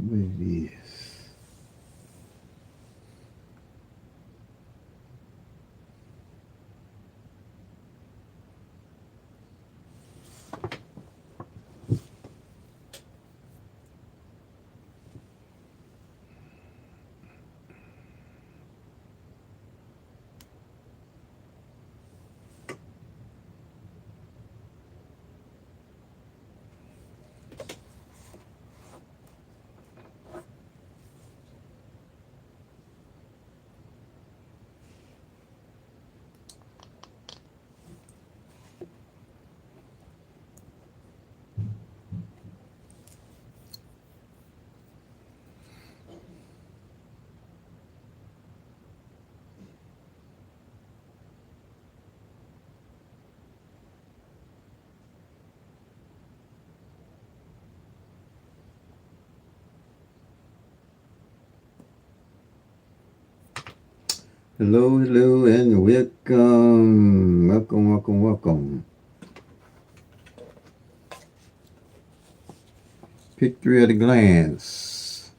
what it is. Hello, hello, and welcome. Welcome, welcome, welcome. Pick three at a glance.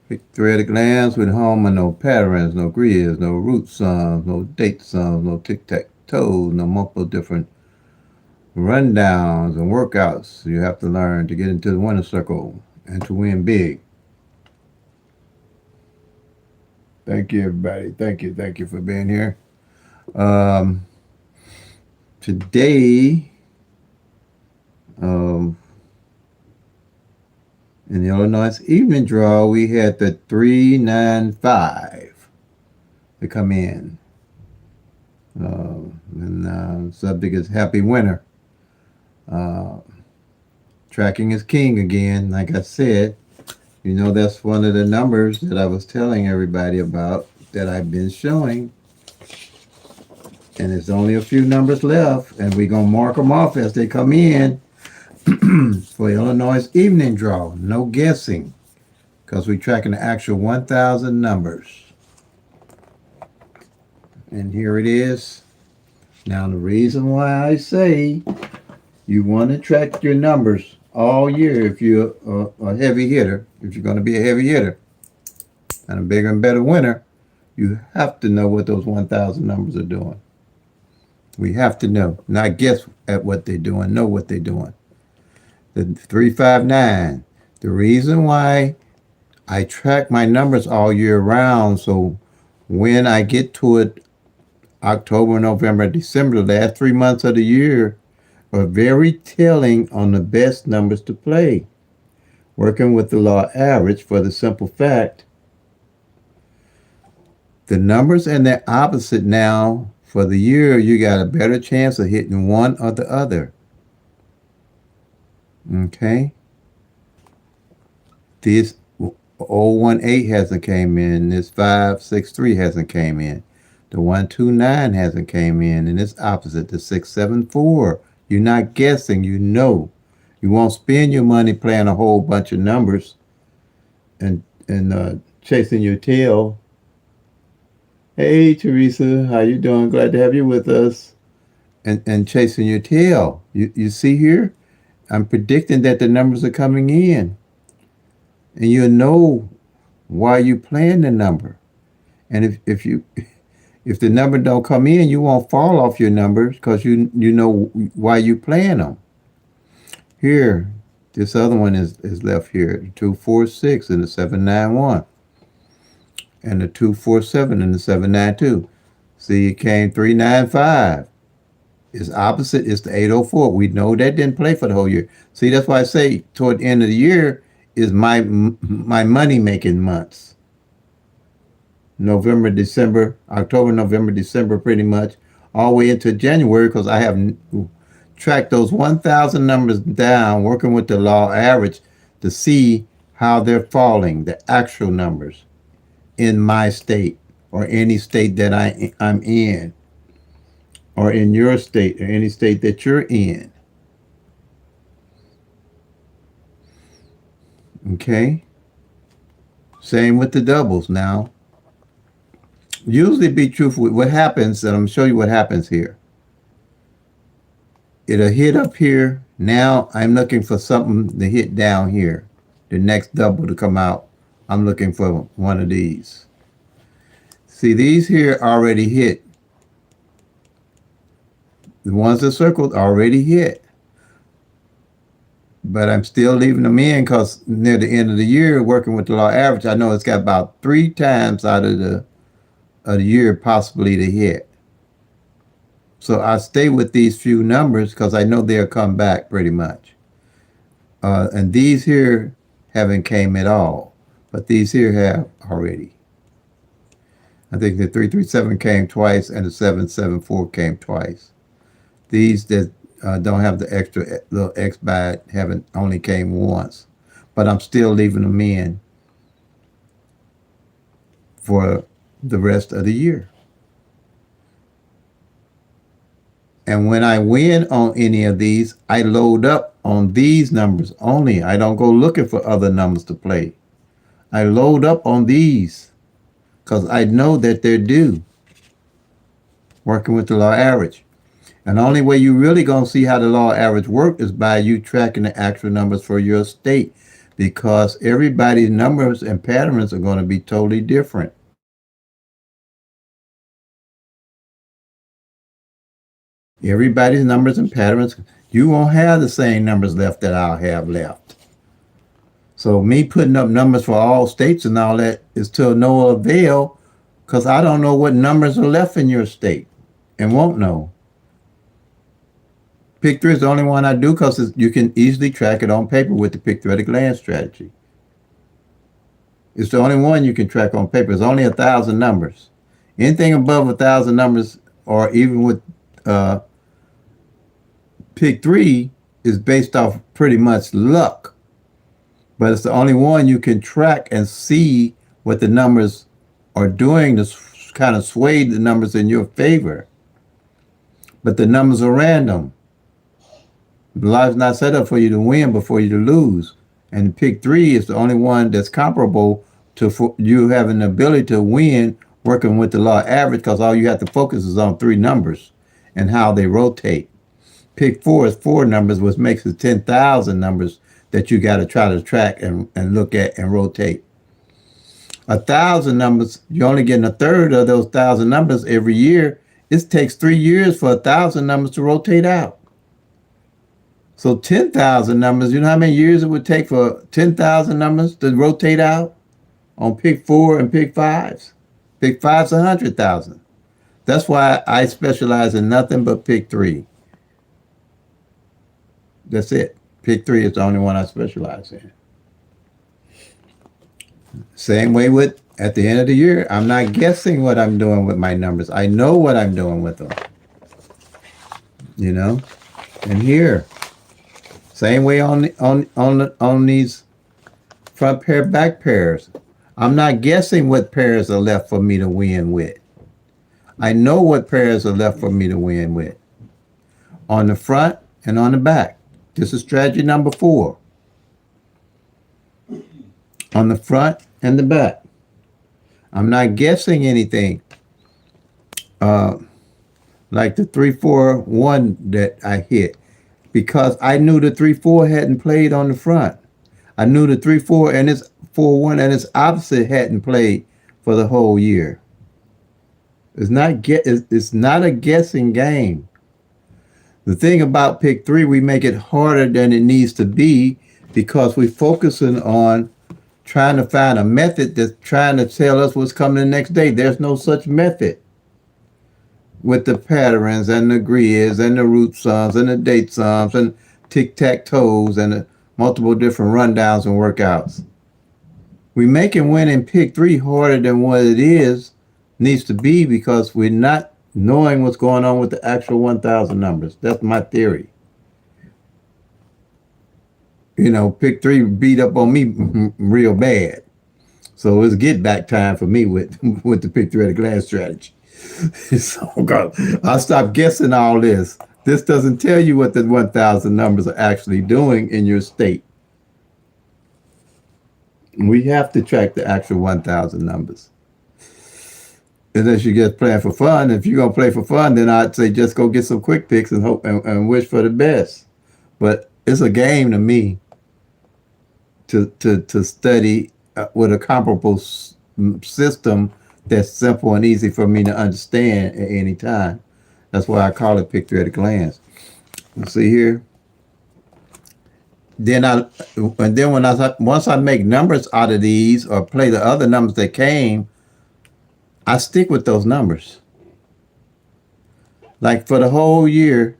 Pick three at a glance with home and no patterns, no grids, no root sums, no date sums, no tic-tac-toe, no multiple different rundowns and workouts you have to learn to get into the winner circle and to win big. Thank you, everybody. Thank you for being here. Um, Today, in the Illinois evening draw, we had the 395 to come in. And subject is happy winner. Uh, Tracking is king again. Like I said, you know that's one of the numbers that I was telling everybody about that I've been showing. And there's only a few numbers left, and we're going to mark them off as they come in for Illinois evening draw. No guessing, because we're tracking the actual 1,000 numbers. And here it is. Now, the reason why I say you want to track your numbers all year if you're a heavy hitter, if you're going to be a heavy hitter and a bigger and better winner, you have to know what those 1,000 numbers are doing. We have to know, not guess at what they're doing, know what they're doing. The 359, the reason why I track my numbers all year round, so when I get to it, October, November, December, the last 3 months of the year, are very telling on the best numbers to play. Working with the law average for the simple fact, the numbers and their opposite now for the year, you got a better chance of hitting one or the other. Okay? This 018 hasn't came in. This 563 hasn't came in. The 129 hasn't came in. And it's opposite, the 674. You're not guessing, you know. You won't spend your money playing a whole bunch of numbers and chasing your tail. Hey, Teresa, how you doing? Glad to have you with us. And chasing your tail. You see here? I'm predicting that the numbers are coming in. And you'll know why you playing the number. And if the number don't come in, you won't fall off your numbers because you know why you playing them. Here, this other one is left here, 246 and the 791. And the 247 and the 792. See, it came 395. It's opposite. It's the 804. We know that didn't play for the whole year. See, that's why I say toward the end of the year is my money making months. November, December, October, November, December, pretty much all the way into January, because I have tracked those 1,000 numbers down, working with the law average to see how they're falling, the actual numbers in my state or any state that I'm in. or in your state or any state that you're in. Okay? Same with the doubles now. Usually be truthful with what happens, and I'm going to show you what happens here. It'll hit up here. Now I'm looking for something to hit down here. The next double to come out, I'm looking for one of these. See, these here already hit. The ones that circled already hit. But I'm still leaving them in because near the end of the year, working with the law average, I know it's got about 3 times out of the year possibly to hit. So I stay with these few numbers because I know they'll come back pretty much. And these here haven't came at all, but these here have already. I think the 337 came twice and the 774 came twice. These that don't have the extra little X by it haven't only came once, but I'm still leaving them in for the rest of the year. And when I win on any of these, I load up on these numbers only. I don't go looking for other numbers to play. I load up on these because I know that they're due. Working with the law average. And the only way you really going to see how the law average work is by you tracking the actual numbers for your state, because everybody's numbers and patterns are going to be totally different. Everybody's numbers and patterns, you won't have the same numbers left that I'll have left. So me putting up numbers for all states and all that is to no avail because I don't know what numbers are left in your state and won't know. PICK-3 is the only one I do because you can easily track it on paper with the PICK-3 at a glance strategy. It's the only one you can track on paper. It's only 1,000 numbers. Anything above 1,000 numbers, or even with PICK-3, is based off pretty much luck. But it's the only one you can track and see what the numbers are doing to kind of sway the numbers in your favor. But the numbers are random. Life's not set up for you to win, but for you to lose. And PICK-3 is the only one that's comparable to you having the ability to win working with the law average, because all you have to focus is on 3 numbers and how they rotate. PICK-4 is 4 numbers, which makes it 10,000 numbers that you got to try to track and look at and rotate. 1,000 numbers, you're only getting a third of those 1,000 numbers every year. It takes 3 years for 1,000 numbers to rotate out. So 10,000 numbers, you know how many years it would take for 10,000 numbers to rotate out on PICK-4 and PICK-5s? PICK-5's 100,000. That's why I specialize in nothing but PICK-3. That's it. PICK-3 is the only one I specialize in. Same way with at the end of the year, I'm not guessing what I'm doing with my numbers. I know what I'm doing with them. You know? And here, same way on these front pair, back pairs. I'm not guessing what pairs are left for me to win with. I know what pairs are left for me to win with. On the front and on the back. This is strategy number 4. On the front and the back. I'm not guessing anything. Like the 3-4-1 that I hit, because I knew the 3-4 hadn't played on the front. I knew the 3-4 and its 4-1 and its opposite hadn't played for the whole year. It's not a guessing game. The thing about PICK-3, we make it harder than it needs to be because we're focusing on trying to find a method that's trying to tell us what's coming the next day. There's no such method with the patterns and the grids and the root sums and the date sums and tic-tac-toes and the multiple different rundowns and workouts. We making winning PICK-3 harder than what it needs to be because we're not knowing what's going on with the actual 1,000 numbers. That's my theory. You know, PICK-3 beat up on me real bad. So it's get back time for me with the PICK-3 at a glance strategy. So God, I stopped guessing all this. This doesn't tell you what the 1,000 numbers are actually doing in your state. We have to track the actual 1,000 numbers. Unless you just playing for fun. If you're gonna play for fun, then I'd say just go get some quick picks and hope and wish for the best. But it's a game to me to study with a comparable system that's simple and easy for me to understand at any time. That's why I call it pick three at a glance. See here. Then when once I make numbers out of these or play the other numbers that came, I stick with those numbers. Like for the whole year,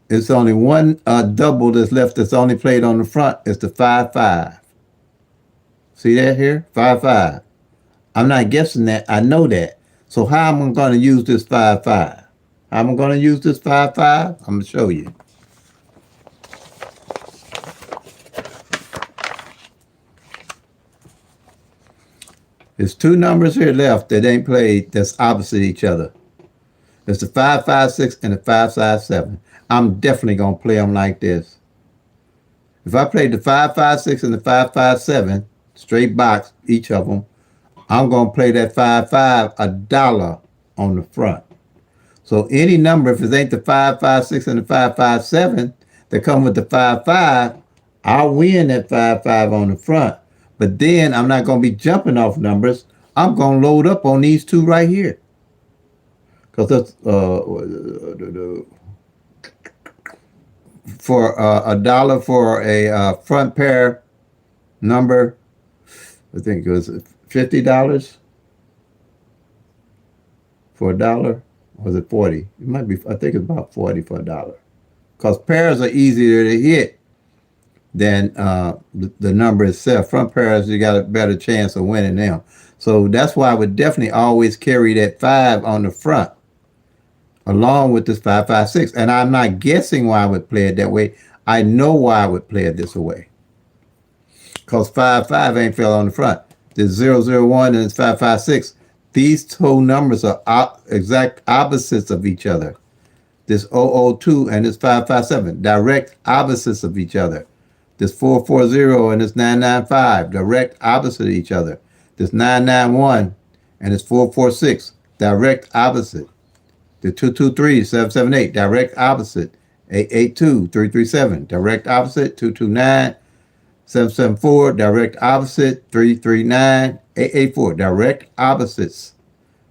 it's only one double that's left that's only played on the front. It's the 5-5. See that here? 5-5. I'm not guessing that. I know that. So how am I going to use this 5-5? How am I going to use this 5-5? I'm going to show you. There's two numbers here left that ain't played that's opposite each other. It's the 5-5-6 and the 5-5-7. I'm definitely going to play them like this. If I played the 5-5-6 and the 5-5-7, straight box, each of them, I'm going to play that 5-5 $1 on the front. So any number, if it ain't the 5-5-6 and the 5-5-7 that come with the 5-5, I'll win that 5-5 on the front. But then I'm not going to be jumping off numbers. I'm going to load up on these two right here. Because that's for $1 for a front pair number. I think it was $50 for $1. Or was it 40? It might be. I think it's about 40 for $1. Because pairs are easier to hit than the number itself. Front pairs, you got a better chance of winning them. So that's why I would definitely always carry that 5 on the front, along with this 5-5-6. And I'm not guessing why I would play it that way. I know why I would play it this way. Because 5-5 ain't fell on the front. There's 0-0-1 and it's 5-5-6. These two numbers are exact opposites of each other. This 0-0-2 and this 5-5-7, direct opposites of each other. This 4-4-0 and this 9-9-5, direct opposite of each other. This 9-9-1 and this 4-4-6, direct opposite. The 2-2-3, 7-7-8, direct opposite. 8-8-2, 3-3-7, direct opposite. 2-2-9, 7-7-4, direct opposite. 3-3-9, 8-8-4, direct opposites.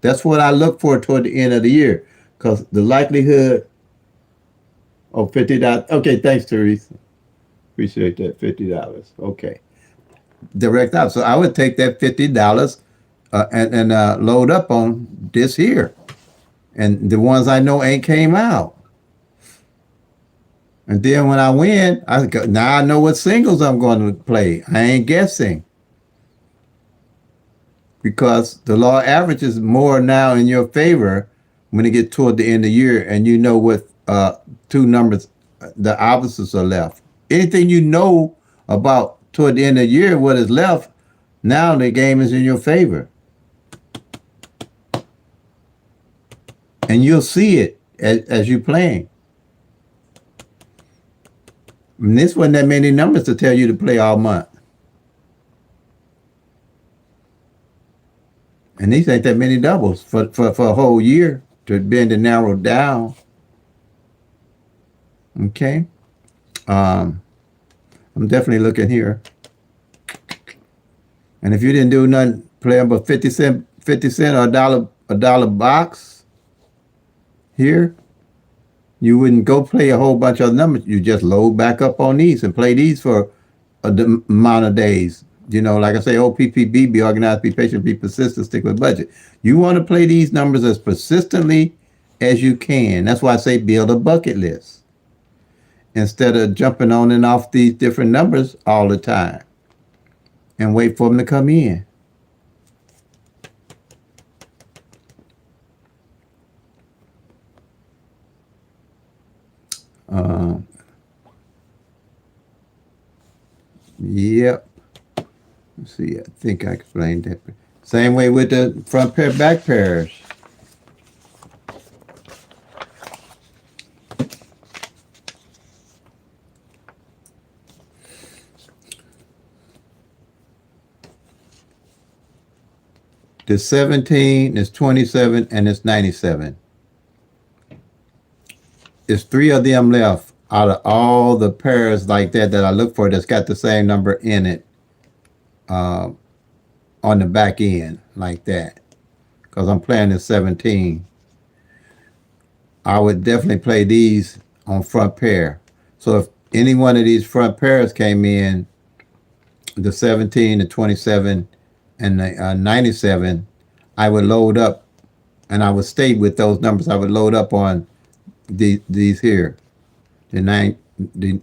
That's what I look for toward the end of the year, because the likelihood of $50. Okay, thanks, Teresa. Appreciate that. $50. Okay. Direct out. So I would take that $50 and load up on this here. And the ones I know ain't came out. And then when I win, now I know what singles I'm going to play. I ain't guessing. Because the law average is more now in your favor when you get toward the end of the year and you know what two numbers, the opposites are left. Anything you know about toward the end of the year, what is left, now the game is in your favor. And you'll see it as you're playing. And this wasn't that many numbers to tell you to play all month. And these ain't that many doubles for a whole year to bend and narrow down. Okay. I'm definitely looking here. And if you didn't do nothing, play them but 50 cent or a dollar box here, you wouldn't go play a whole bunch of numbers. You just load back up on these and play these for a amount of days. You know, like I say, OPPB, be organized, be patient, be persistent, stick with budget. You want to play these numbers as persistently as you can. That's why I say build a bucket list instead of jumping on and off these different numbers all the time and wait for them to come in. Yep. Let's see, I think I explained that. Same way with the front pair, back pairs. There's 17, there's 27, and there's 97. There's three of them left out of all the pairs like that I look for that's got the same number in it uh, on the back end like that. Because I'm playing the 17. I would definitely play these on front pair. So if any one of these front pairs came in, the 17, the 27, and the 97, I would load up, and I would stay with those numbers. I would load up on these here, the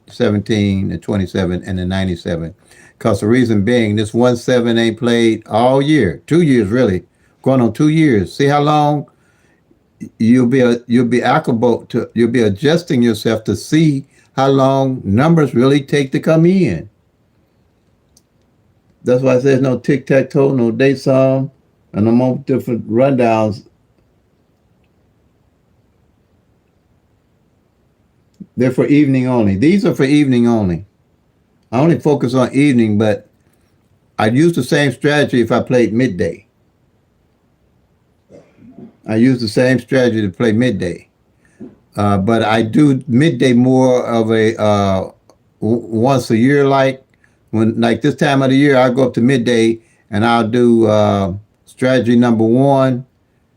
17, the 27, and the 97. Because the reason being, this 1-7 ain't played all year, 2 years really, going on 2 years. See how long you'll be you'll be adjusting yourself to see how long numbers really take to come in. That's why I say there's no tic-tac-toe, no date song, and no more different rundowns. They're for evening only. These are for evening only. I only focus on evening, but I'd use the same strategy if I played midday. I use the same strategy to play midday. But I do midday more of a once a year, like this time of the year, I'll go up to midday and I'll do strategy number 1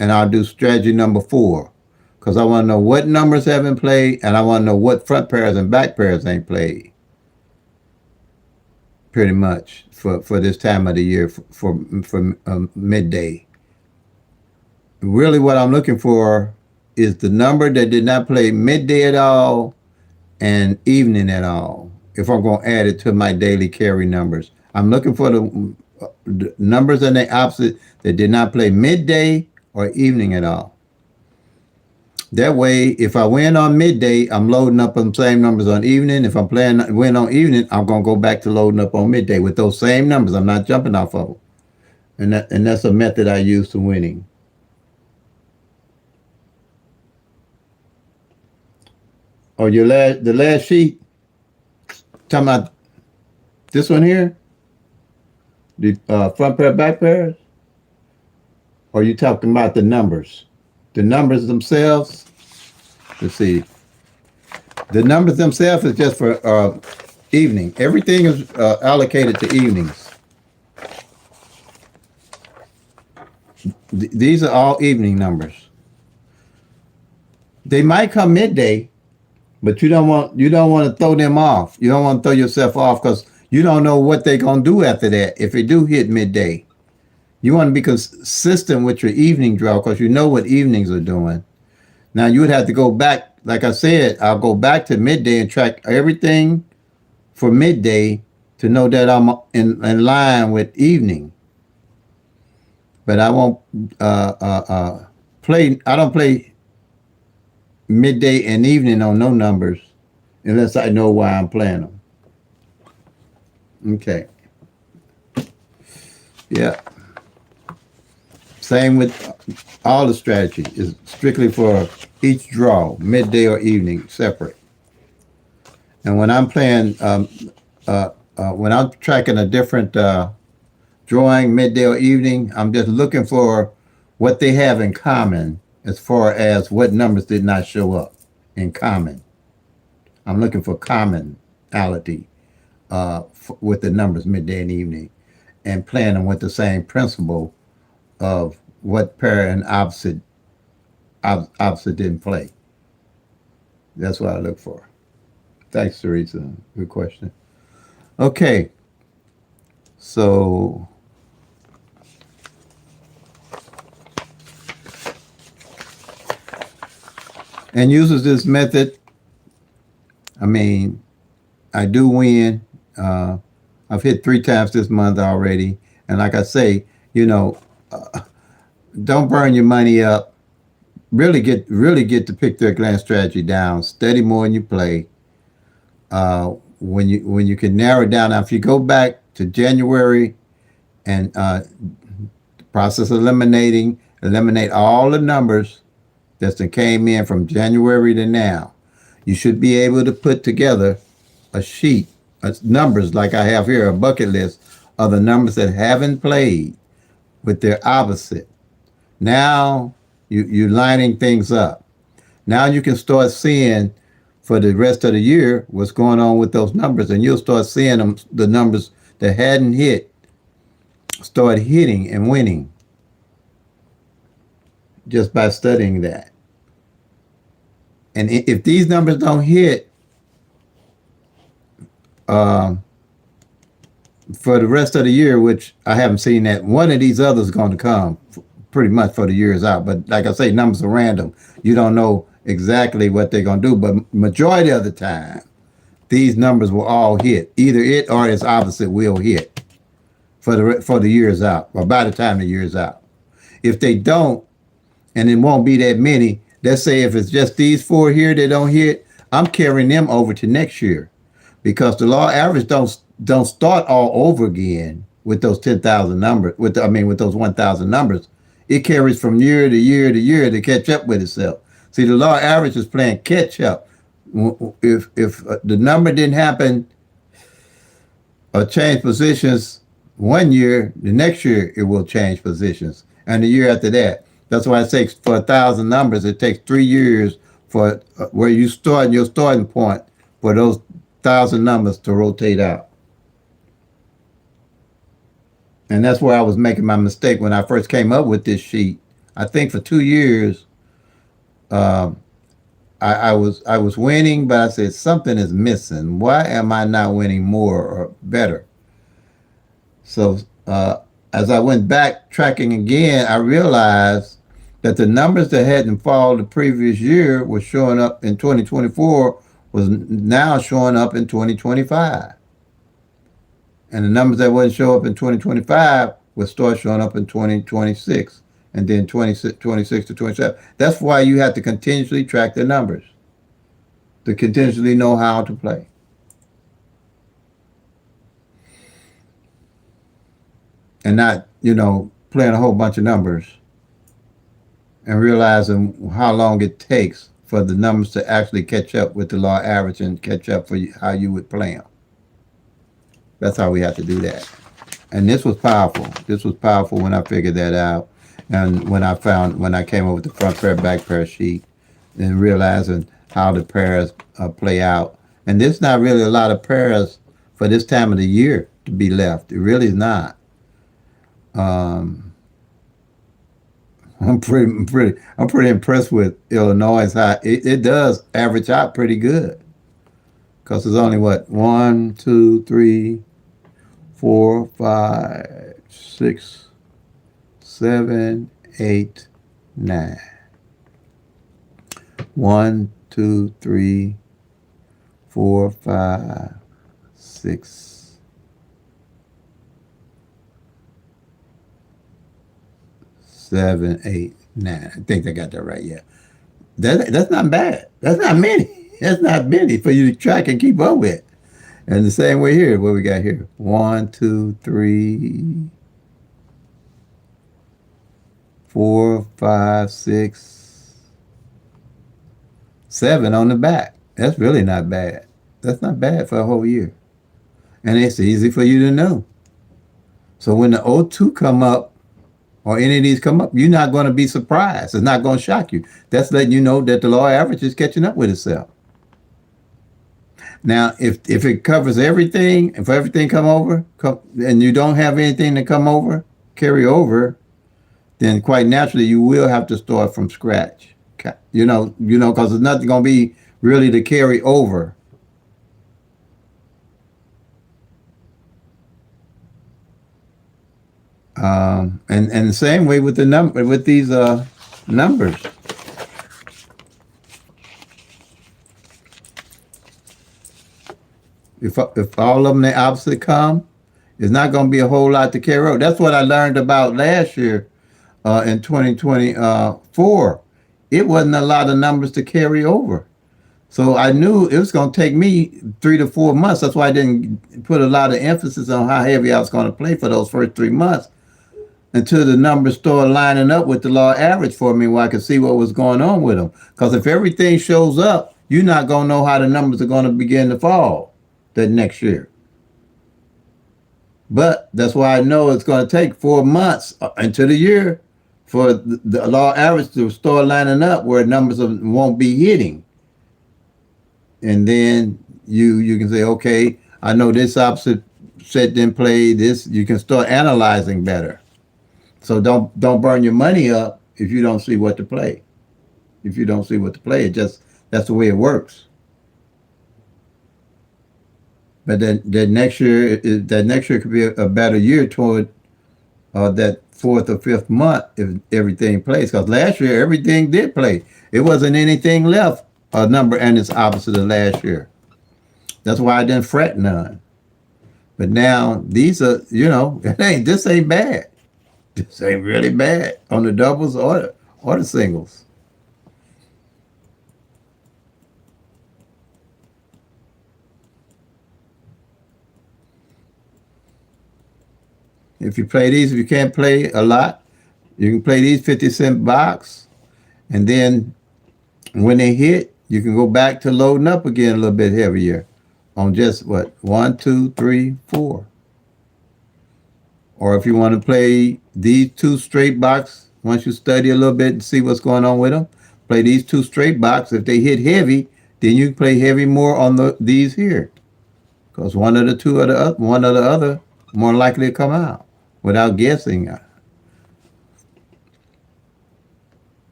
and I'll do strategy number 4. Because I want to know what numbers haven't played and I want to know what front pairs and back pairs ain't played. Pretty much for this time of the year for midday. Really what I'm looking for is the number that did not play midday at all and evening at all. If I'm going to add it to my daily carry numbers, I'm looking for the numbers in the opposite that did not play midday or evening at all. That way, if I win on midday, I'm loading up on the same numbers on evening. If I'm playing win on evening, I'm going to go back to loading up on midday with those same numbers. I'm not jumping off of them. And that's a method I use to winning. Or the last sheet, talking about this one here, the front pair, back pairs? Or are you talking about the numbers? The numbers themselves, let's see. The numbers themselves is just for evening. Everything is allocated to evenings. These are all evening numbers. They might come midday, but you don't want to throw them off. You don't want to throw yourself off because you don't know what they're going to do after that if it do hit midday. You want to be consistent with your evening draw because you know what evenings are doing. Now, you would have to go back. Like I said, I'll go back to midday and track everything for midday to know that I'm in line with evening. But I won't play. I don't play midday and evening on no numbers unless I know why I'm playing them. Okay. Yeah. Same with all the strategy is strictly for each draw, midday or evening, separate. And when I'm playing, when I'm tracking a different drawing, midday or evening, I'm just looking for what they have in common as far as what numbers did not show up in common. I'm looking for commonality with the numbers midday and evening and playing them with the same principle of what pair and opposite didn't play. That's what I look for. Thanks, Teresa. Good question. Okay. So and uses this method. I mean, I do win. I've hit 3 times this month already. And like I say, don't burn your money up. Really get the pick-3 glance strategy down. Study more than you play. When you can narrow it down. Now, if you go back to January and Process eliminate all the numbers that came in from January to now. You should be able to put together a sheet, numbers like I have here, a bucket list of the numbers that haven't played with their opposite. Now you're lining things up. Now you can start seeing for the rest of the year what's going on with those numbers, and you'll start seeing them, the numbers that hadn't hit start hitting and winning just by studying that. And if these numbers don't hit for the rest of the year, which I haven't seen that, one of these others is going to come pretty much for the years out. But like I say, numbers are random. You don't know exactly what they're going to do. But majority of the time, these numbers will all hit. Either it or its opposite will hit for the years out, or by the time the year's out. If they don't, and it won't be that many, let's say if it's just these four here that don't hit, I'm carrying them over to next year, because the law average don't start all over again with those 10,000 numbers. With those 1,000 numbers, it carries from year to year to year to catch up with itself. See, the law average is playing catch up. If the number didn't happen or change positions one year, the next year it will change positions, and the year after that. That's why it takes, for 1,000 numbers, it takes 3 years for where you start your starting point for those 1,000 numbers to rotate out. And that's where I was making my mistake when I first came up with this sheet. I think for 2 years, I was winning, but I said something is missing. Why am I not winning more or better? So as I went back tracking again, I realized that the numbers that hadn't fallen the previous year were showing up in 2024 was now showing up in 2025. And the numbers that wouldn't show up in 2025 would start showing up in 2026, and then 26 to 27. That's why you have to continuously track the numbers to continuously know how to play. And not, playing a whole bunch of numbers and realizing how long it takes for the numbers to actually catch up with the law average and catch up for how you would play them. That's how we have to do that. And this was powerful. This was powerful when I figured that out. And when I came up with the front pair, back pair sheet, and realizing how the pairs play out. And there's not really a lot of pairs for this time of the year to be left. It really is not. I'm pretty impressed with Illinois. How it does average out pretty good, because there's only 1, 2, 3, 4, 5, 6, 7, 8, 9. 1, 2, 3, 4, 5, 6, 7, 8, 9. I think I got that right. Yeah, that's not bad. That's not many. That's not many for you to track and keep up with. And the same way here, what we got here: 1, 2, 3, 4, 5, 6, 7 on the back. That's really not bad. That's not bad for a whole year. And it's easy for you to know. So when the O2 come up, or any of these come up, you're not going to be surprised. It's not going to shock you. That's letting you know that the law average is catching up with itself. Now, if it covers everything, if everything and you don't have anything to carry over, then quite naturally you will have to start from scratch. Because there's nothing going to be really to carry over. And the same way with these numbers. If all of them the opposite come, it's not going to be a whole lot to carry over. That's what I learned about last year in 2024. It wasn't a lot of numbers to carry over. So I knew it was going to take me 3 to 4 months. That's why I didn't put a lot of emphasis on how heavy I was going to play for those first 3 months. until the numbers start lining up with the law average for me where I can see what was going on with them. Because if everything shows up, you're not going to know how the numbers are going to begin to fall the next year. But that's why I know it's going to take 4 months into the year for the law average to start lining up where numbers won't be hitting. And then you can say, okay, I know this opposite set didn't play this. You can start analyzing better. So don't burn your money up if you don't see what to play. If you don't see what to play, it just that's the way it works. But then that next year could be a better year toward that fourth or fifth month if everything plays. Because last year everything did play. It wasn't anything left a number and it's opposite of last year. That's why I didn't fret none. But now these are, this ain't bad. This ain't really bad on the doubles or the singles. If you play these, if you can't play a lot, you can play these 50-cent box, and then when they hit, you can go back to loading up again a little bit heavier on just what, one, two, three, four. Or if you want to play these two straight box, once you study a little bit and see what's going on with them, play these two straight box. If they hit heavy, then you play heavy more on these here, because one of the two or the other, one or the other, more likely to come out without guessing.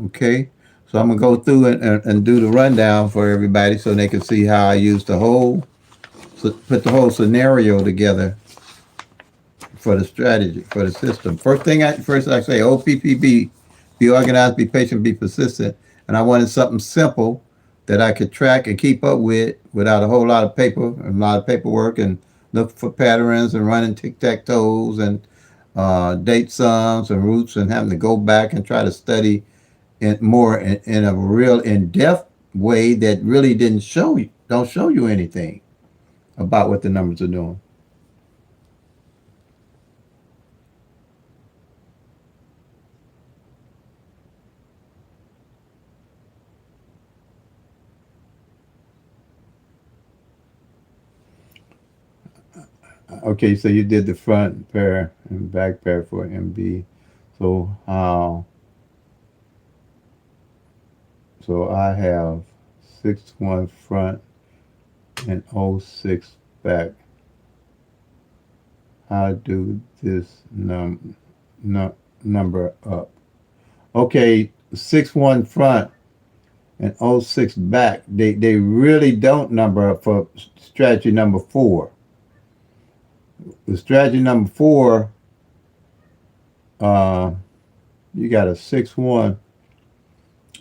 Okay, so I'm gonna go through and do the rundown for everybody so they can see how I use put the whole scenario together for the strategy for the system. First I say OPPB, be organized, be patient, be persistent, and I wanted something simple that I could track and keep up with without a whole lot of paper and a lot of paperwork and look for patterns and running tic tac toes and date sums and roots and having to go back and try to study in a real in-depth way that really don't show you anything about what the numbers are doing. Okay, so you did the front pair and back pair for MB. So so I have 6-1 front and 0-6 back. How do this number up? Okay, 6-1 front and 0-6 back. They really don't number up for strategy number 4. With strategy number 4, uh, you got a 6-1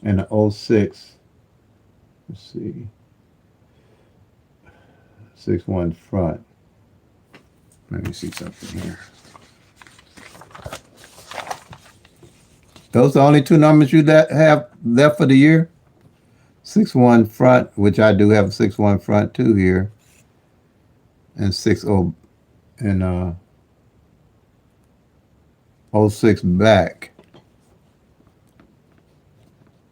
and an 0-6. Let's see, 6-1 front. Let me see something here. Those are the only two numbers you have left for the year. 6-1 front, which I do have a 6-1 front too here, and 6-0 and 0-6 back.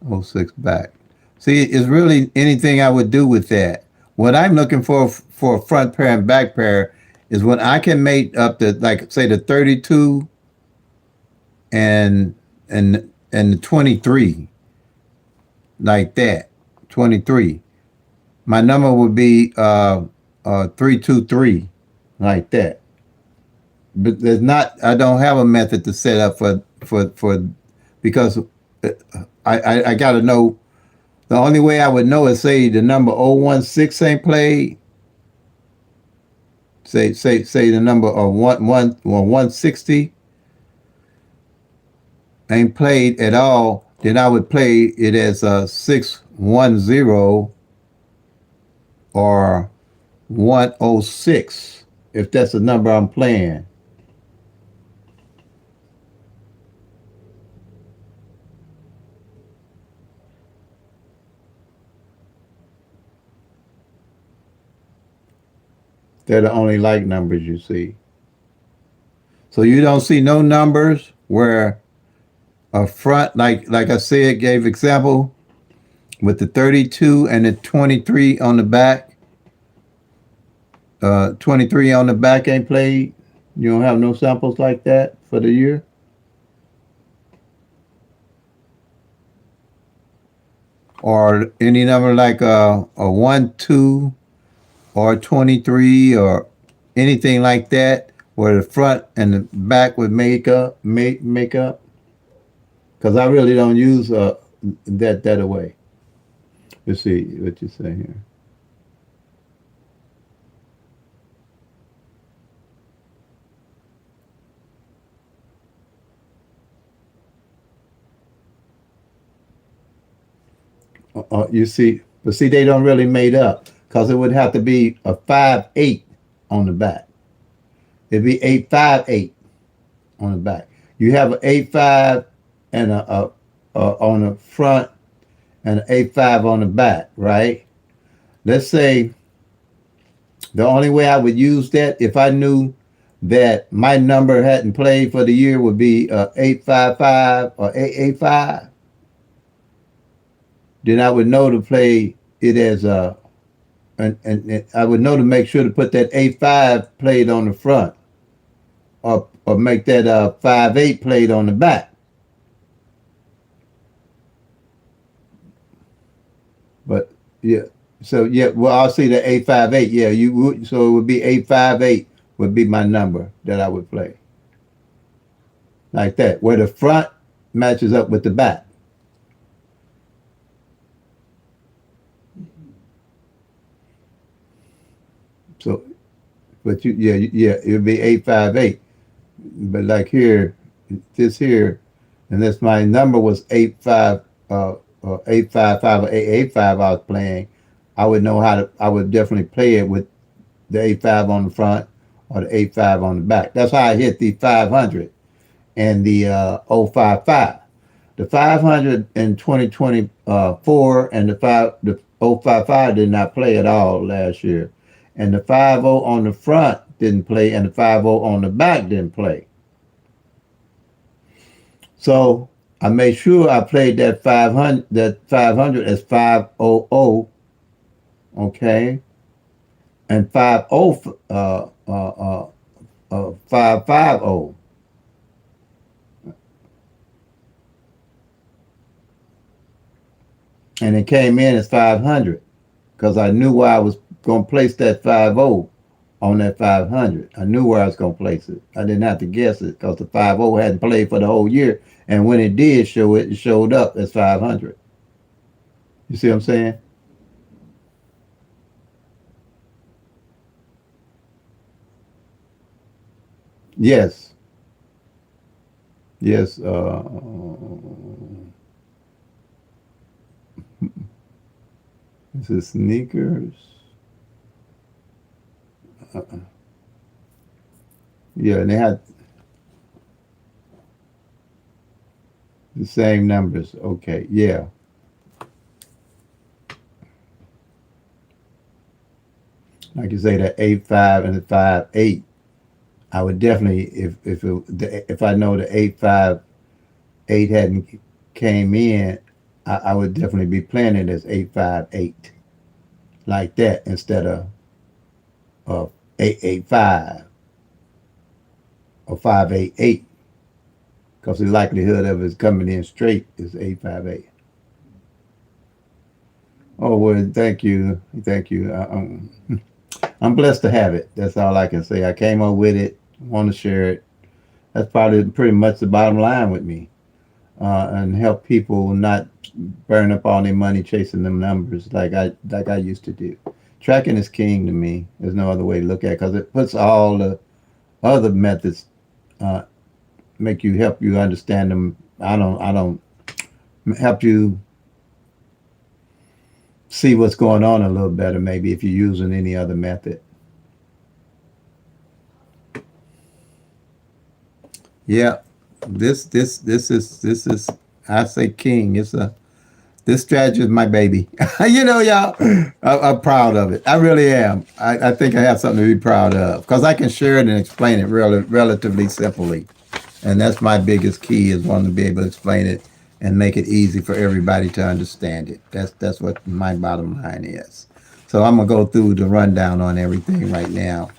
0-6 back. See, it's really anything I would do with that. What I'm looking for a front pair and back pair is when I can make up the, like, say, the 32 and the 23, like that. 23. My number would be 323, like that. But there's not. I don't have a method to set up for because I got to know. The only way I would know is say the number 016 ain't played. Say the number of 160 ain't played at all. Then I would play it as a 610 or 106 if that's the number I'm playing. They're the only like numbers you see. So you don't see no numbers where a front, like I said, gave example with the 32 and the 23 on the back. 23 on the back ain't played. You don't have no samples like that for the year. Or any number like a 1, 2, or 23, or anything like that, where the front and the back would make up. Because I really don't use that away. Let's see what you say here. You see, but see, they don't really made up because it would have to be a 5-8 on the back. It'd be 8-5-8 on the back. You have an 8-5 and a on the front and an 8-5 on the back, right? Let's say the only way I would use that if I knew that my number hadn't played for the year would be 8-5-5 or 8-8-5. Then I would know to play it as a, and I would know to make sure to put that 8-5 played on the front, or make that 5-8 played on the back. But yeah, so yeah, well I'll see the 8-5-8. Yeah, you would. So it would be 8-5-8 would be my number that I would play like that, where the front matches up with the back. So, but yeah, it would be 8-5-8. But like here, this here, unless my number was 8-5, 8-5-5 or 8-8-5 I was playing, I would know how to. I would definitely play it with the 8-5 on the front or the 8-5 on the back. That's how I hit the 500 and the 055. The 500 in 2024 and the 055 did not play at all last year, and the 50 on the front didn't play, and the 50 on the back didn't play. So I made sure I played that 500 as 500, okay, and 550. And it came in as 500 because I knew where I was going to place that 50 on that 500. I knew where I was going to place it. I didn't have to guess it because the 50 hadn't played for the whole year. And when it did show it, it showed up as 500. You see what I'm saying? Yes. Yes. This is sneakers. Yeah, and they had the same numbers. Okay. Yeah. Like you say, the 8-5 and the 5-8. I would definitely, if I know the 8-5-8 hadn't came in, I would definitely be playing it as 8-5-8 like that instead of 8-8-5 or 5-8-8, because the likelihood of it coming in straight is 8-5-8. Oh well, thank you. I'm blessed to have it. That's all I can say. I came up with it, want to share it. That's probably pretty much the bottom line with me, and help people not burn up all their money chasing them numbers like I used to do. Tracking is king to me. There's no other way to look at it because it puts all the other methods, uh, make you help you understand them. I don't help you see what's going on a little better maybe if you're using any other method. Yeah, this is I say king. It's a This strategy is my baby. You know, y'all, I'm proud of it. I really am. I think I have something to be proud of because I can share it and explain it relatively simply. And that's my biggest key is wanting to be able to explain it and make it easy for everybody to understand it. That's what my bottom line is. So I'm gonna go through the rundown on everything right now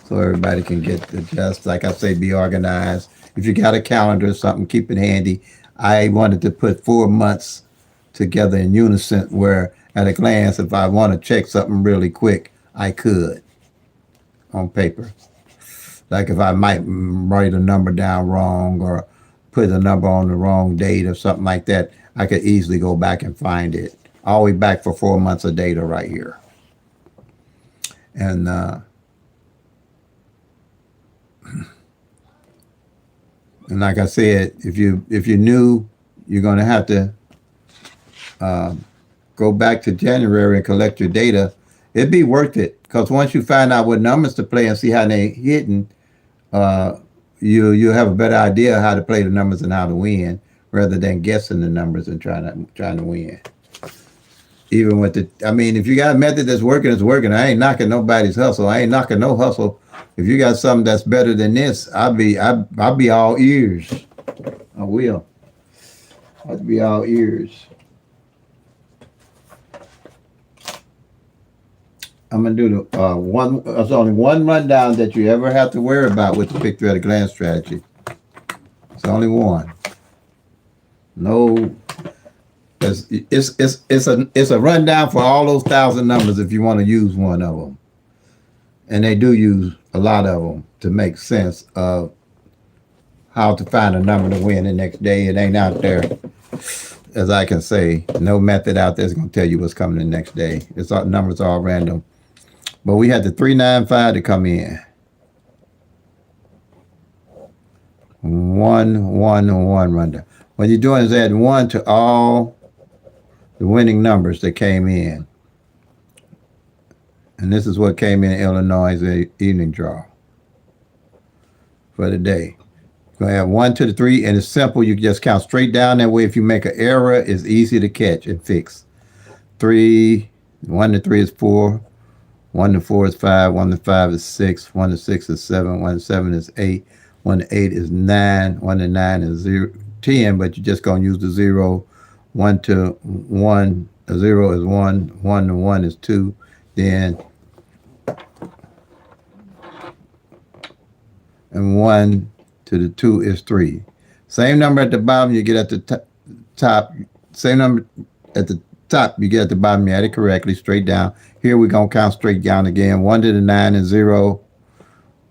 so everybody can get the gist. Like I say, be organized. If you got a calendar or something, keep it handy. I wanted to put 4 months together in unison where at a glance, if I want to check something really quick, I could on paper. Like if I might write a number down wrong or put a number on the wrong date or something like that, I could easily go back and find it. All the way back for 4 months of data right here. And like I said, if you're new, you're gonna have to go back to January and collect your data. It'd be worth it because once you find out what numbers to play and see how they hitting, uh, you'll have a better idea how to play the numbers and how to win, rather than guessing the numbers and trying to win. Even with I mean, if you got a method that's working, it's working. I ain't knocking nobody's hustle. I ain't knocking no hustle. If you got something that's better than this, I'll be all ears. I will. I'll be all ears. I'm gonna do the one. There's only one rundown that you ever have to worry about with the PICK-3 at a glance strategy. It's only one. No, it's a rundown for all those 1,000 numbers if you want to use one of them, and they do use a lot of them to make sense of how to find a number to win the next day. It ain't out there, as I can say. No method out there is gonna tell you what's coming the next day. It's all numbers all random. But we had the 395 to come in. 111 rundown. What you're doing is add 1 to all the winning numbers that came in. And this is what came in Illinois' evening draw for the day. You're going to add 1 to the 3, and it's simple. You can just count straight down. That way, if you make an error, it's easy to catch and fix. 3, 1 to 3 is 4. 1 to 4 is 5, 1 to 5 is 6, 1 to 6 is 7, 1 to 7 is 8, 1 to 8 is 9, 1 to 9 is 10, but you're just going to use the 0. 1 to 1, a 0 is 1, 1 to 1 is 2, then, and 1 to the 2 is 3. Same number at the bottom you get at the top, same number at the top you get at the bottom, you add it correctly, straight down. Here we're going to count straight down again. 1 to the 9 is 0.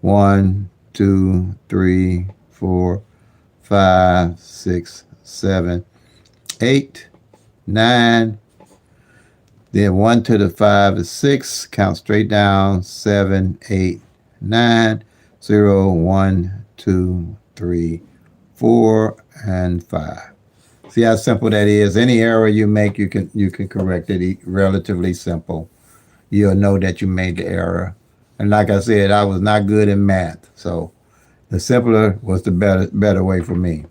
1, 2, 3, 4, 5, 6, 7, 8, 9. Then 1 to the 5 is 6. Count straight down. 7, 8, 9, 0, 1, 2, 3, 4, and 5. See how simple that is. Any error you make, you can correct it. Relatively simple. You'll know that you made the error. And like I said, I was not good in math, so the simpler was the better way for me.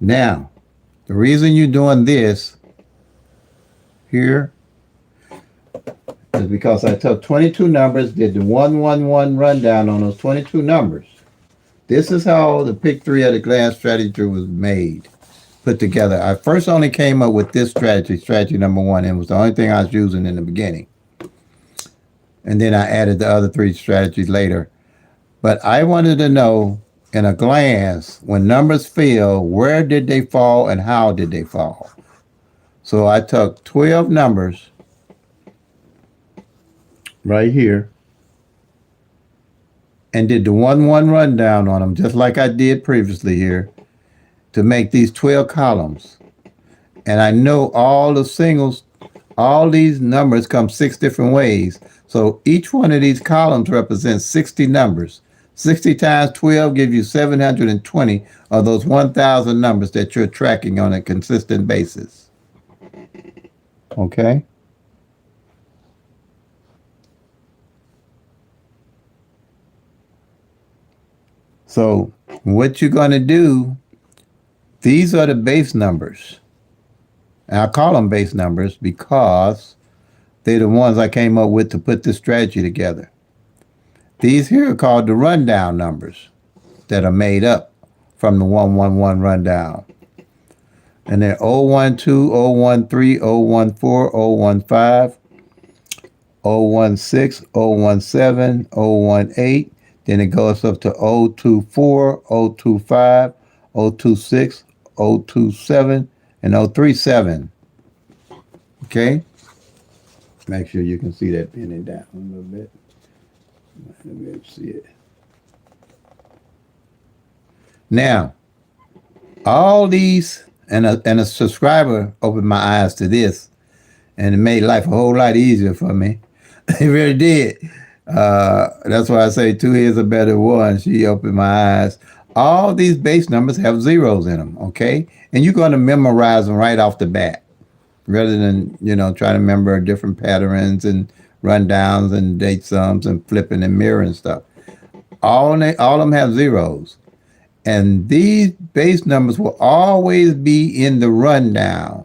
Now, the reason you're doing this here is because I took 22 numbers, did the 111 rundown on those 22 numbers. This is how the PICK-3 at a glance strategy was made, put together. I first only came up with this strategy number 1, and it was the only thing I was using in the beginning. And then I added the other 3 strategies later. But I wanted to know in a glance, when numbers fell, where did they fall and how did they fall? So I took 12 numbers right here and did the 1-1 rundown on them, just like I did previously here, to make these 12 columns. And I know all the singles, all these numbers come 6 different ways. So each one of these columns represents 60 numbers. 60 times 12 gives you 720 of those 1,000 numbers that you're tracking on a consistent basis. Okay? So what you're going to do, these are the base numbers. And I call them base numbers because they're the ones I came up with to put this strategy together. These here are called the rundown numbers that are made up from the 111 rundown. And they're 012, 013, 014, 015, 016, 017, 018. Then it goes up to 024, 025, 026, 027, and 037. Okay? Make sure you can see that pinning down a little bit. Let me see it. Now, all these, and a subscriber opened my eyes to this, and it made life a whole lot easier for me. It really did. That's why I say two heads are better than one. She opened my eyes. All these base numbers have zeros in them, okay? And you're going to memorize them right off the bat rather than, try to remember different patterns and rundowns and date sums and flipping and mirroring stuff. All of them have zeros. And these base numbers will always be in the rundown,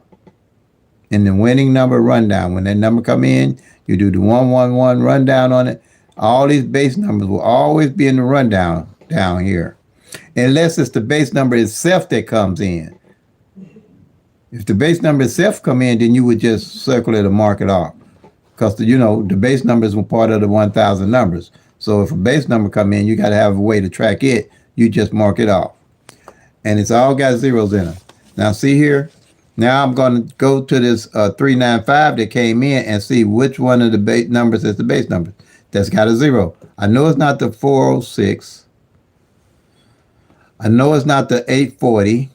in the winning number rundown. When that number come in, you do the 111 rundown on it. All these base numbers will always be in the rundown down here, unless it's the base number itself that comes in. If the base number itself come in, then you would just circle it or mark it off, because the base numbers were part of the 1,000 numbers. So if a base number come in, you got to have a way to track it. You just mark it off, and it's all got zeros in them. Now see here. Now I'm going to go to this 395 that came in and see which one of the base numbers is the base number that's got a zero. I know it's not the 406. I know it's not the 840.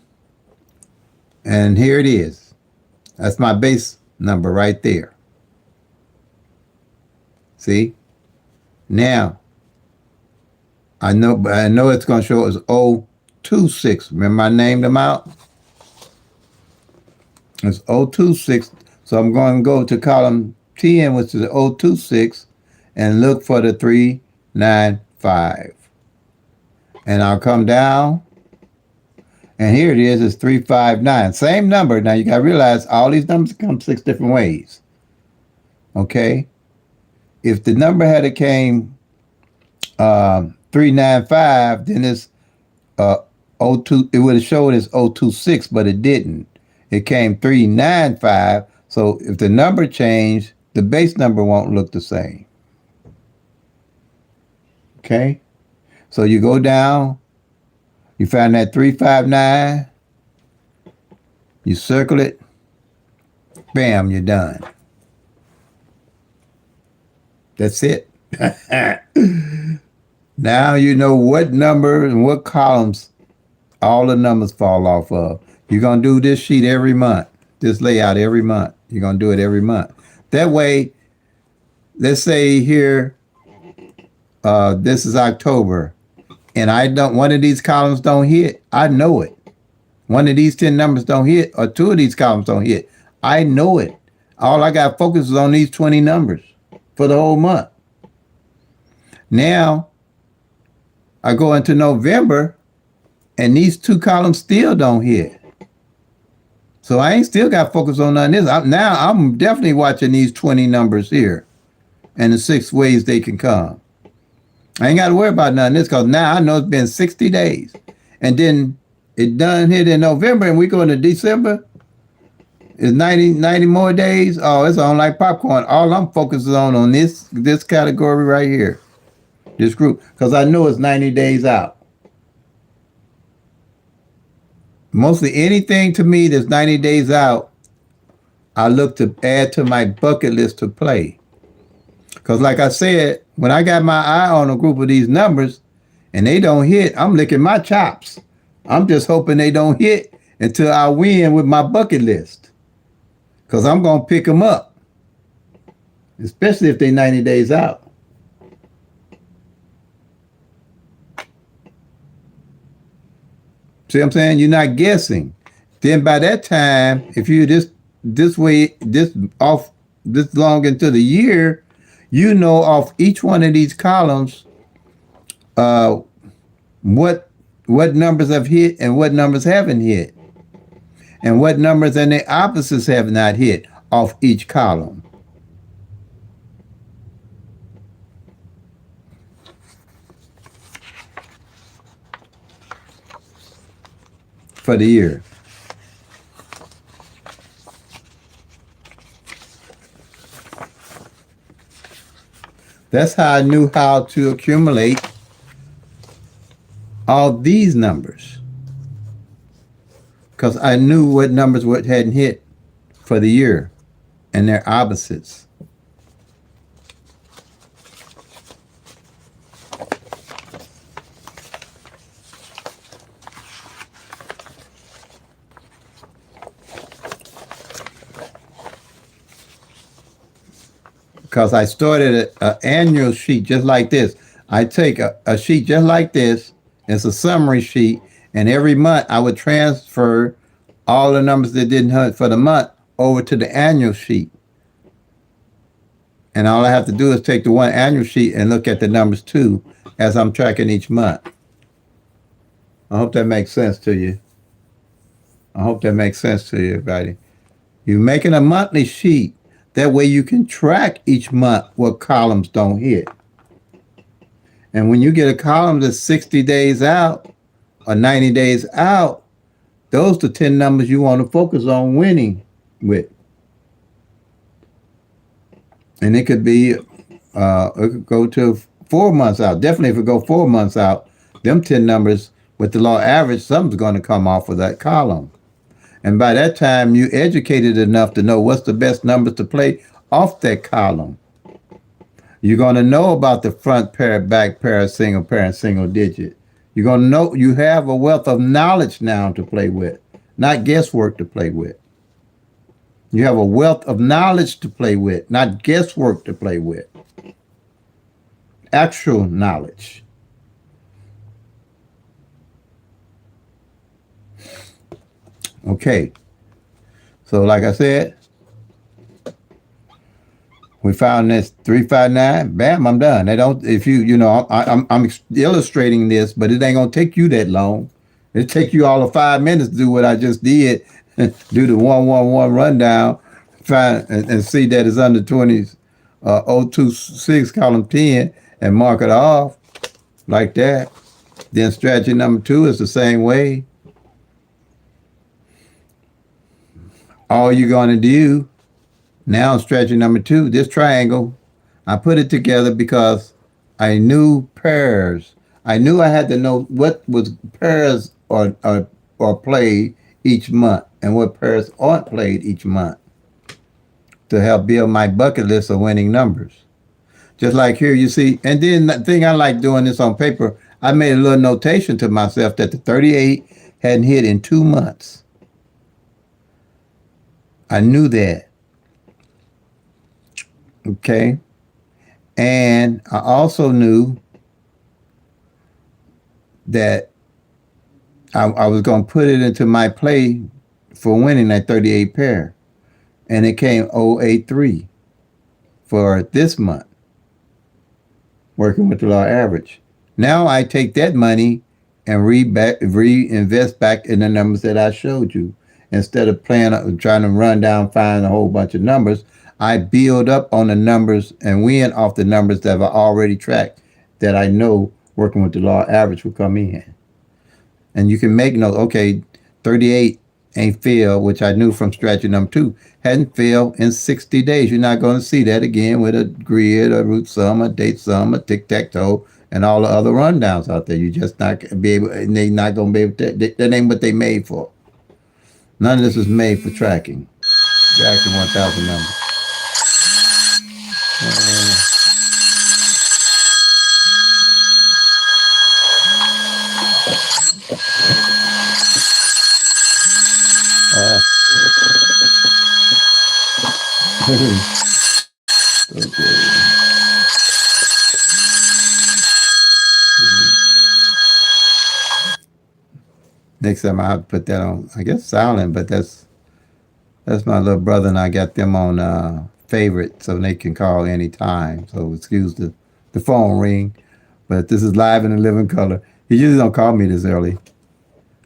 And here it is. That's my base number right there. See? Now, I know it's going to show as 026. Remember I named them out? It's 026. So I'm going to go to column 10, which is 026, and look for the 395. And I'll come down, and here it is. It's 359. Same number. Now you got to realize all these numbers come 6 different ways. Okay? If the number had came 395, then it's 02. It would have showed as 026, but it didn't. It came 395. So if the number changed, the base number won't look the same. Okay? So you go down, you find that 359, you circle it, bam, you're done. That's it. Now you know what number and what columns all the numbers fall off of. You're going to do this sheet every month, this layout every month. You're going to do it every month. That way, let's say here, this is October, and one of these columns don't hit. I know it. One of these 10 numbers don't hit, or 2 of these columns don't hit. I know it. All I got focus is on these 20 numbers for the whole month. Now, I go into November, and these 2 columns still don't hit. So I ain't still got focus on none of this. I'm definitely watching these 20 numbers here and the 6 ways they can come. I ain't got to worry about none of this, because now I know it's been 60 days. And then it done hit in November, and we go into December. It's 90 more days. Oh, it's on like popcorn. All I'm focusing on this category right here, this group, because I know it's 90 days out. Mostly anything to me that's 90 days out, I look to add to my bucket list to play. Because like I said, when I got my eye on a group of these numbers and they don't hit, I'm licking my chops. I'm just hoping they don't hit until I win with my bucket list. Because I'm going to pick them up, especially if they're 90 days out. See what I'm saying? You're not guessing. Then by that time, if you this long into the year, you know off each one of these columns what numbers have hit and what numbers haven't hit. And what numbers and their opposites have not hit off each column for the year. That's how I knew how to accumulate all these numbers, because I knew what numbers what hadn't hit for the year and their opposites. Because I started an annual sheet just like this. I take a sheet just like this. It's a summary sheet, and every month I would transfer all the numbers that didn't hit for the month over to the annual sheet. And all I have to do is take the one annual sheet and look at the numbers too as I'm tracking each month. I hope that makes sense to you. I hope that makes sense to you, everybody. You're making a monthly sheet. That way you can track each month what columns don't hit. And when you get a column that's 60 days out or 90 days out, those are the 10 numbers you want to focus on winning with. And it could be, it could go to 4 months out. Definitely if it go 4 months out, them 10 numbers with the law average, something's going to come off of that column. And by that time, you educated enough to know what's the best numbers to play off that column. You're going to know about the front pair, back pair, and single digit. You're going to know you have a wealth of knowledge now to play with, not guesswork to play with. You have a wealth of knowledge to play with, not guesswork to play with. Actual knowledge. Okay. So like I said, we found this 359. Bam, I'm done. They don't. If I'm illustrating this, but it ain't gonna take you that long. It take you all of 5 minutes to do what I just did. Do the 111 rundown, find and see that it's under 20s, 026 column 10, and mark it off like that. Then strategy number 2 is the same way. All you're going to do now, strategy number 2, this triangle, I put it together because I knew pairs. I knew I had to know what was pairs or played each month and what pairs aren't played each month to help build my bucket list of winning numbers. Just like here, you see, and then the thing I like doing this on paper, I made a little notation to myself that the 38 hadn't hit in 2 months. I knew that. Okay. And I also knew that I was going to put it into my play for winning that 38 pair. And it came 083 for this month, working with the law average. Now I take that money and reinvest back in the numbers that I showed you. Instead of trying to run down, find a whole bunch of numbers, I build up on the numbers and win off the numbers that I've already tracked that I know working with the law average will come in. And you can make note, okay, 38 ain't failed, which I knew from strategy number 2, hadn't failed in 60 days. You're not going to see that again with a grid, a root sum, a date sum, a tic-tac-toe, and all the other rundowns out there. You just not be able, they're not going to be able to, that ain't what they made for. None of this is made for tracking. Tracking 1,000 numbers. Okay. Next time I have to put that on, I guess silent, but that's my little brother, and I got them on favorite so they can call anytime. So excuse the phone ring, but this is live in the living color. He usually don't call me this early.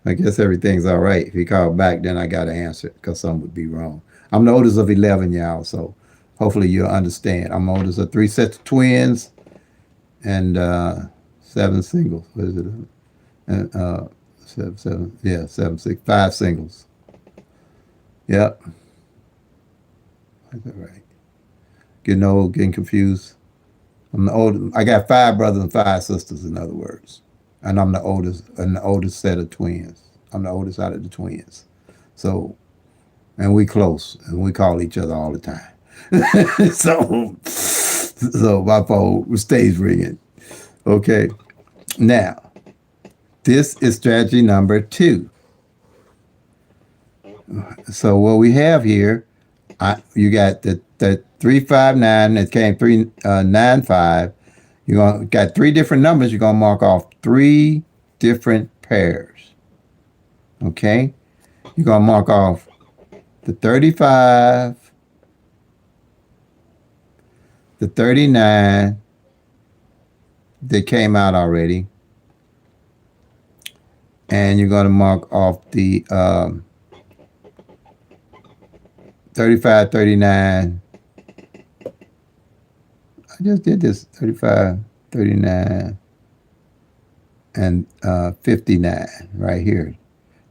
I guess everything's all right. If you call back, then I got to answer it because something would be wrong. I'm the oldest of 11, y'all, so hopefully you'll understand. I'm the oldest of three sets of twins and seven singles. What is it? And yeah, seven, six, five singles. Yep. Is that right? Getting old, getting confused. I'm the oldest. I got five brothers and five sisters, in other words. And I'm the oldest, and the oldest set of twins. I'm the oldest out of the twins. So, and we close, and we call each other all the time. So my phone stays ringing. Okay. Now, this is strategy number 2. So what we have here, you got the 359 that came 395. You're gonna got 3 different numbers. You're gonna mark off 3 different pairs. Okay. You're gonna mark off the 35, the 39 that came out already, and you're gonna mark off the 35, 39. I just did this 35, 39, and 59 right here.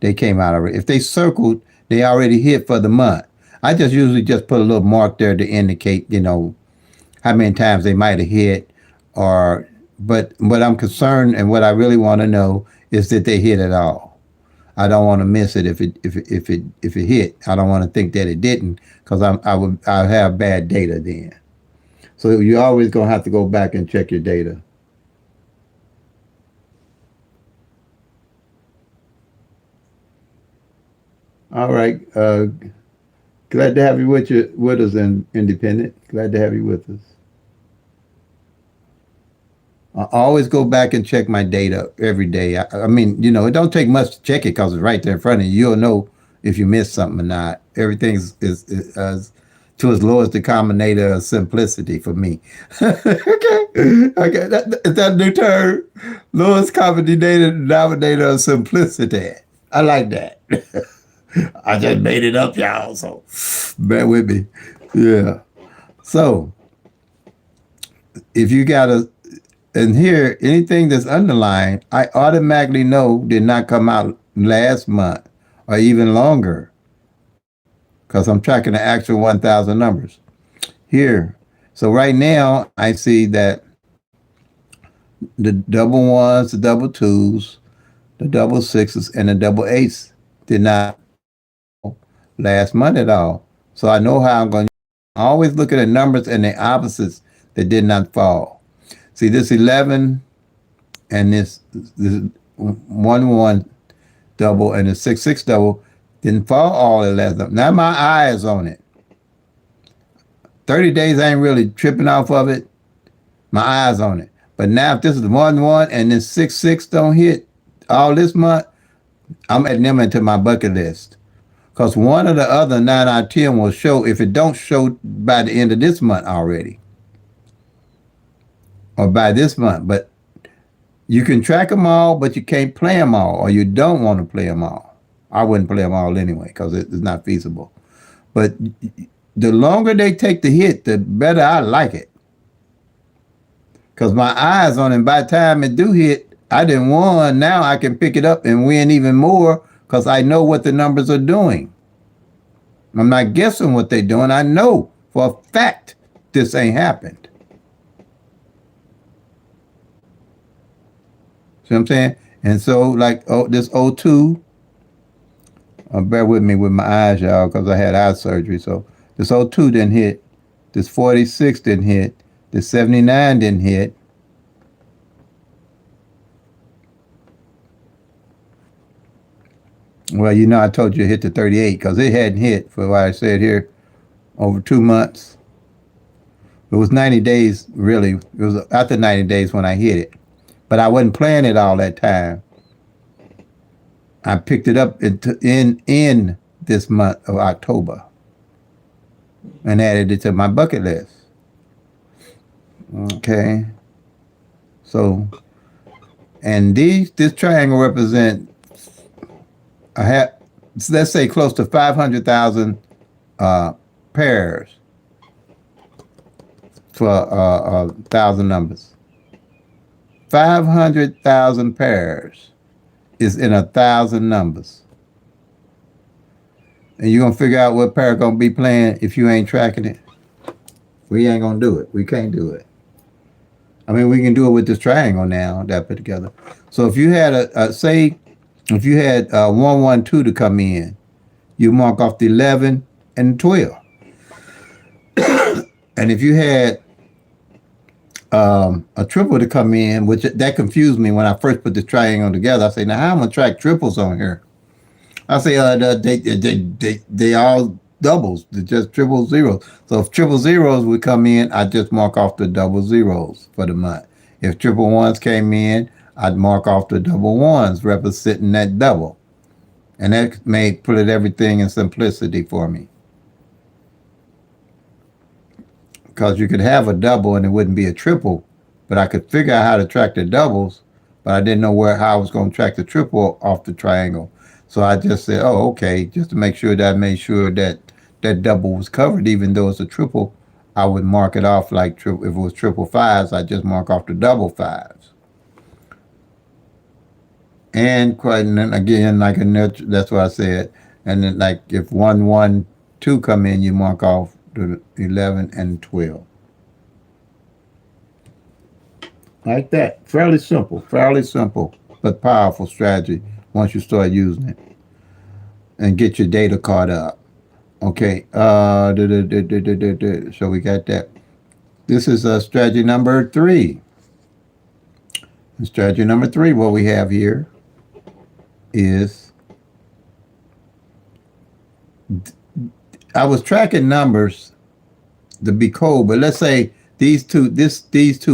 They came out already. If they circled, they already hit for the month. I just usually just put a little mark there to indicate, how many times they might have hit, but what I'm concerned and what I really want to know is that they hit at all. I don't want to miss it if it hit. I don't want to think that it didn't because I'll have bad data then. So you're always gonna have to go back and check your data. All right. Glad to have you with us in Independent. Glad to have you with us. I always go back and check my data every day. I mean, it don't take much to check it because it's right there in front of you. You'll know if you missed something or not. Everything is to its lowest denominator of simplicity for me. Okay. Is that a new term? Lowest common denominator of simplicity. I like that. I just made it up, y'all. So bear with me. Yeah. So if you got and here, anything that's underlined, I automatically know did not come out last month or even longer because I'm tracking the actual 1,000 numbers here. So right now, I see that the double ones, the double twos, the double sixes, and the double eights did not last month at all. So I know how I'm going to always look at the numbers and the opposites that did not fall. See, this 11 and this 1 double and the 6 double didn't fall all at last month. Now my eye is on it. 30 days I ain't really tripping off of it. My eyes on it. But now if this is 1 and this 6 don't hit all this month, I'm adding them into my bucket list. Because one of the other 9 out of 10 will show if it don't show by the end of this month already. Or by this month. But you can track them all, but you can't play them all. Or you don't want to play them all. I wouldn't play them all anyway because it's not feasible. But the longer they take the hit, the better I like it. Because my eyes on it, by the time it do hit, I didn't won. Now I can pick it up and win even more because I know what the numbers are doing. I'm not guessing what they're doing. I know for a fact this ain't happened. See what I'm saying? And so, like, this 02, bear with me with my eyes, y'all, because I had eye surgery. So this 02 didn't hit. This 46 didn't hit. This 79 didn't hit. Well, I told you to hit the 38 because it hadn't hit for what I said here over 2 months. It was 90 days, really. It was after 90 days when I hit it. But I wasn't playing it all that time. I picked it up in this month of October and added it to my bucket list. Okay. So, and this triangle represents I have, let's say, close to 500,000 pairs for 1,000 numbers. 500,000 pairs is in 1,000 numbers. And you're going to figure out what pair going to be playing if you ain't tracking it? We ain't going to do it. We can't do it. I mean, we can do it with this triangle now that put together. So if you had say, if you had 112 to come in, you mark off the 11 and 12. And if you had a triple to come in, which that confused me when I first put this triangle together. I say, now how am I gonna track triples on here? I say, they all doubles. They're just triple zeros. So if triple zeros would come in, I'd just mark off the double zeros for the month. If triple ones came in, I'd mark off the double ones representing that double. And that made put everything in simplicity for me. Because you could have a double and it wouldn't be a triple, but I could figure out how to track the doubles, but I didn't know how I was going to track the triple off the triangle. So I just said, oh, okay, just to make sure that I made sure that that double was covered, even though it's a triple, I would mark it off like if it was triple fives, I'd just mark off the double fives. And again, like that's what I said. And then like if 112 come in, you mark off the 11 and 12. Like that. Fairly simple, but powerful strategy once you start using it and get your data caught up. Okay. So we got that. This is strategy number 3. And strategy number 3, what we have here is I was tracking numbers to be cold, but let's say these two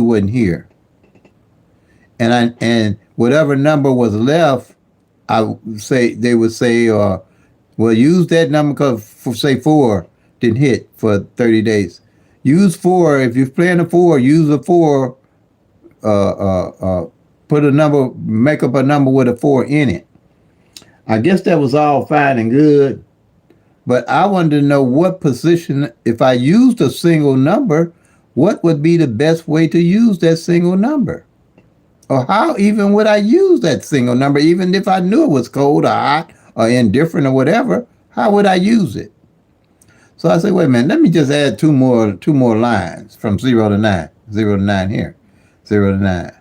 wasn't here, and whatever number was left, they would say, well, use that number because say 4 didn't hit for 30 days. Use 4 if you're playing a 4. Use a 4. Put a number, make up a number with a 4 in it. I guess that was all fine and good. But I wanted to know what position, if I used a single number, what would be the best way to use that single number? Or how even would I use that single number, even if I knew it was cold or hot or indifferent or whatever, how would I use it? So I said, wait a minute, let me just add two more lines from 0 to 9. 0 to 9 here. 0 to 9.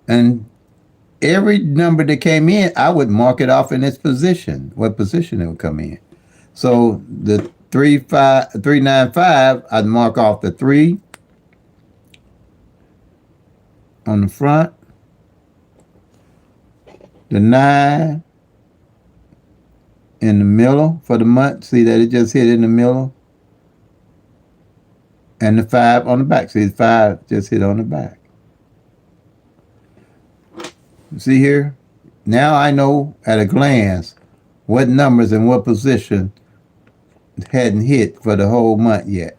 And every number that came in, I would mark it off in its position, what position it would come in. So the 395, I'd mark off the 3 on the front, the 9 in the middle for the month. See that it just hit in the middle, and the 5 on the back. See, the 5 just hit on the back. See here? Now I know at a glance what numbers and what position hadn't hit for the whole month yet.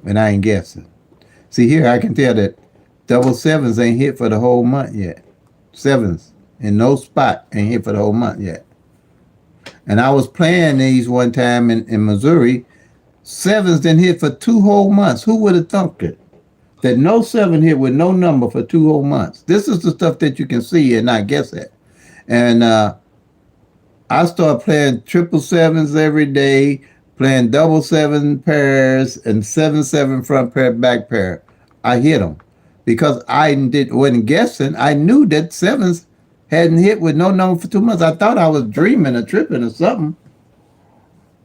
And I ain't guessing. See here, I can tell that double 7s ain't hit for the whole month yet. 7s in no spot ain't hit for the whole month yet. And I was playing these one time in Missouri. 7s didn't hit for 2 whole months. Who would have thunk it? That no 7 hit with no number for 2 whole months. This is the stuff that you can see and not guess at. And I started playing 777s every day, playing double 7 pairs and 7-7 front pair, back pair. I hit them because I wasn't guessing. I knew that 7s hadn't hit with no number for 2 months. I thought I was dreaming or tripping or something.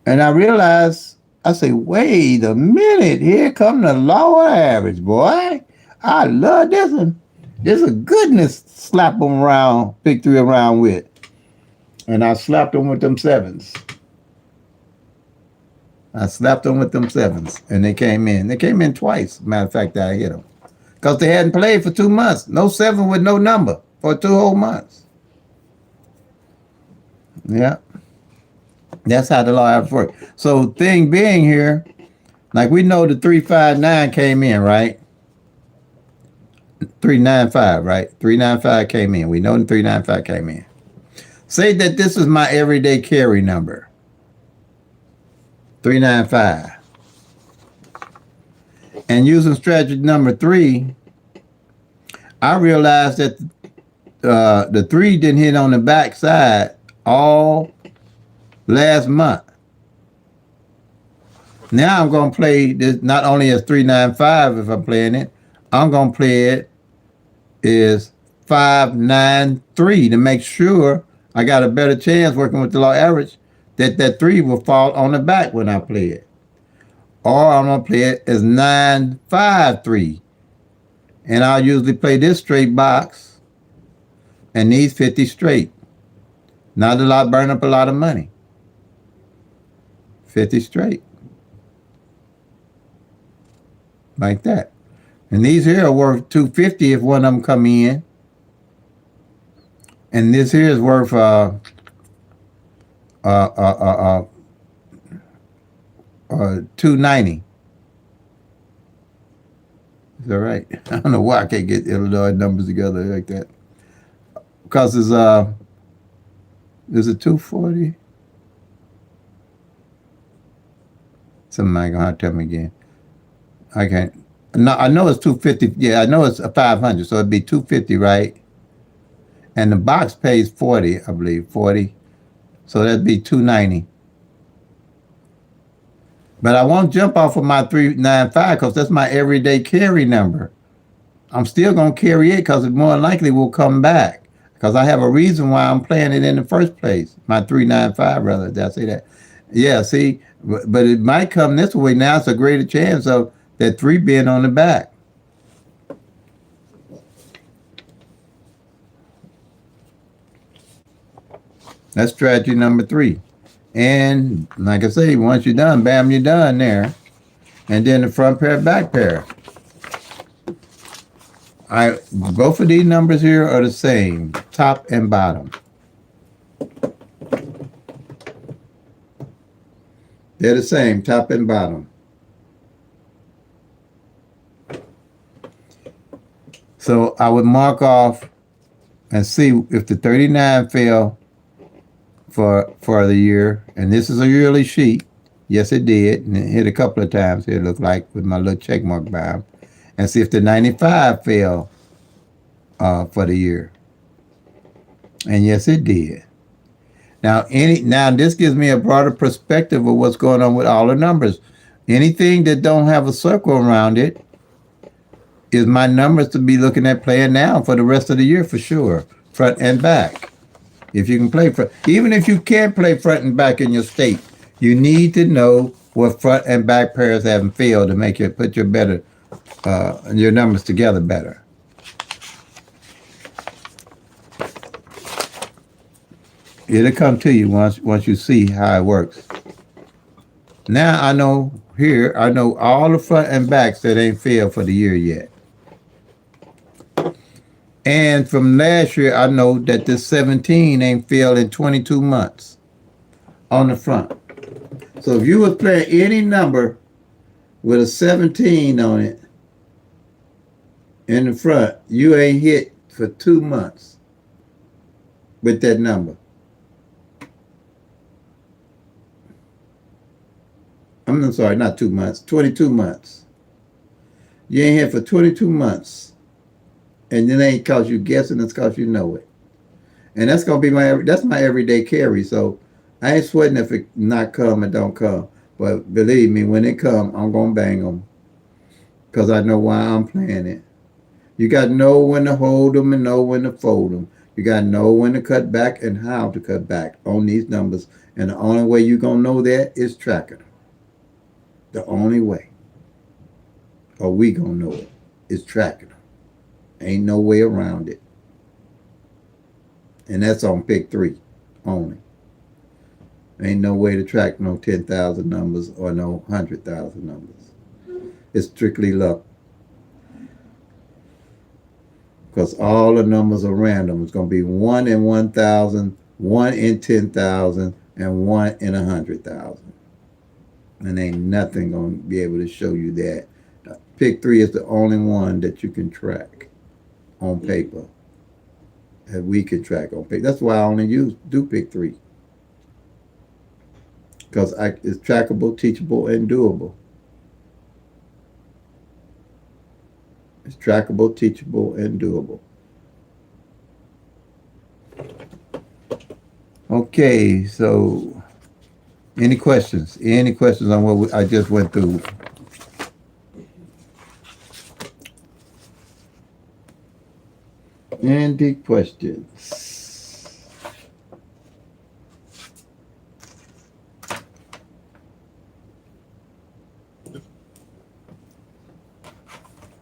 And I realized, I say, wait a minute, here come the lower average, boy. I love this one. This is goodness slap them around, PICK-3 around with. And I slapped them with them 7s. I slapped them with them 7s, and they came in. They came in twice, matter of fact, I hit them. Because they hadn't played for 2 months. No 7 with no number for 2 whole months. Yeah. That's how the law average works. So thing being here, like we know the 359 came in, right? 395, right? 395 came in. We know the 395 came in. Say that this is my everyday carry number, 395. And using strategy number 3, I realized that the 3 didn't hit on the back side all last month. Now I'm going to play this not only as 395 if I'm playing it, I'm going to play it as 593 to make sure I got a better chance working with the law average that 3 will fall on the back when I play it. Or I'm going to play it as 953. And I'll usually play this straight box and these 50 straight. Not a lot, burn up a lot of money. 50 straight. Like that. And these here are worth 250 if one of them come in. And this here is worth 290. Is that right? I don't know why I can't get Illinois numbers together like that. Because there's a 240. Somebody gonna have to tell me again. I can't. No, I know it's 250. Yeah, I know it's 500, so it'd be 250, right? And the box pays 40, I believe, 40. So that'd be 290. But I won't jump off of my 395 because that's my everyday carry number. I'm still going to carry it because it more likely will come back because I have a reason why I'm playing it in the first place. My 395, rather. Did I say that? Yeah, see, but it might come this way. Now it's a greater chance of that 3 being on the back. That's strategy number 3. And like I say, once you're done, bam, you're done there. And then the front pair, back pair. Both of these numbers here are the same, top and bottom. They're the same, top and bottom. So I would mark off and see if the 39 fell for the year. And this is a yearly sheet. Yes, it did. And it hit a couple of times, it looked like, with my little check mark by them. And see if the 95 fell for the year. And yes, it did. Now this gives me a broader perspective of what's going on with all the numbers. Anything that don't have a circle around it is my numbers to be looking at playing now for the rest of the year for sure, front and back. If you can play front, even if you can't play front and back in your state, you need to know what front and back pairs haven't failed to make you put your numbers together better. It'll come to you once you see how it works. Now I know all the front and backs that ain't failed for the year yet. And from last year, I know that this 17 ain't failed in 22 months on the front. So if you was playing any number with a 17 on it in the front, you ain't hit for 2 months with that number. I'm sorry, not 2 months, 22 months. You ain't hit for 22 months. And it ain't cause you guessing, it's cause you know it. And that's gonna be that's my everyday carry. So I ain't sweating if it not come and don't come. But believe me, when it come, I'm gonna bang them. Cause I know why I'm playing it. You gotta know when to hold them and know when to fold them. You gotta know when to cut back and how to cut back on these numbers. And the only way you're gonna know that is tracking them. The only way. Or we gonna know it is tracking them. Ain't no way around it. And that's on PICK-3 only. Ain't no way to track no 10,000 numbers or no 100,000 numbers. It's strictly luck. Because all the numbers are random. It's going to be 1 in 1,000, 1 in 10,000, and 1 in 100,000. And ain't nothing going to be able to show you that. PICK-3 is the only one that you can track on paper. that we can track on pick. That's why I only do PICK-3, because it's trackable, teachable, and doable. It's trackable, teachable, and doable. Okay, so any questions? Any questions on what I just went through? Any questions?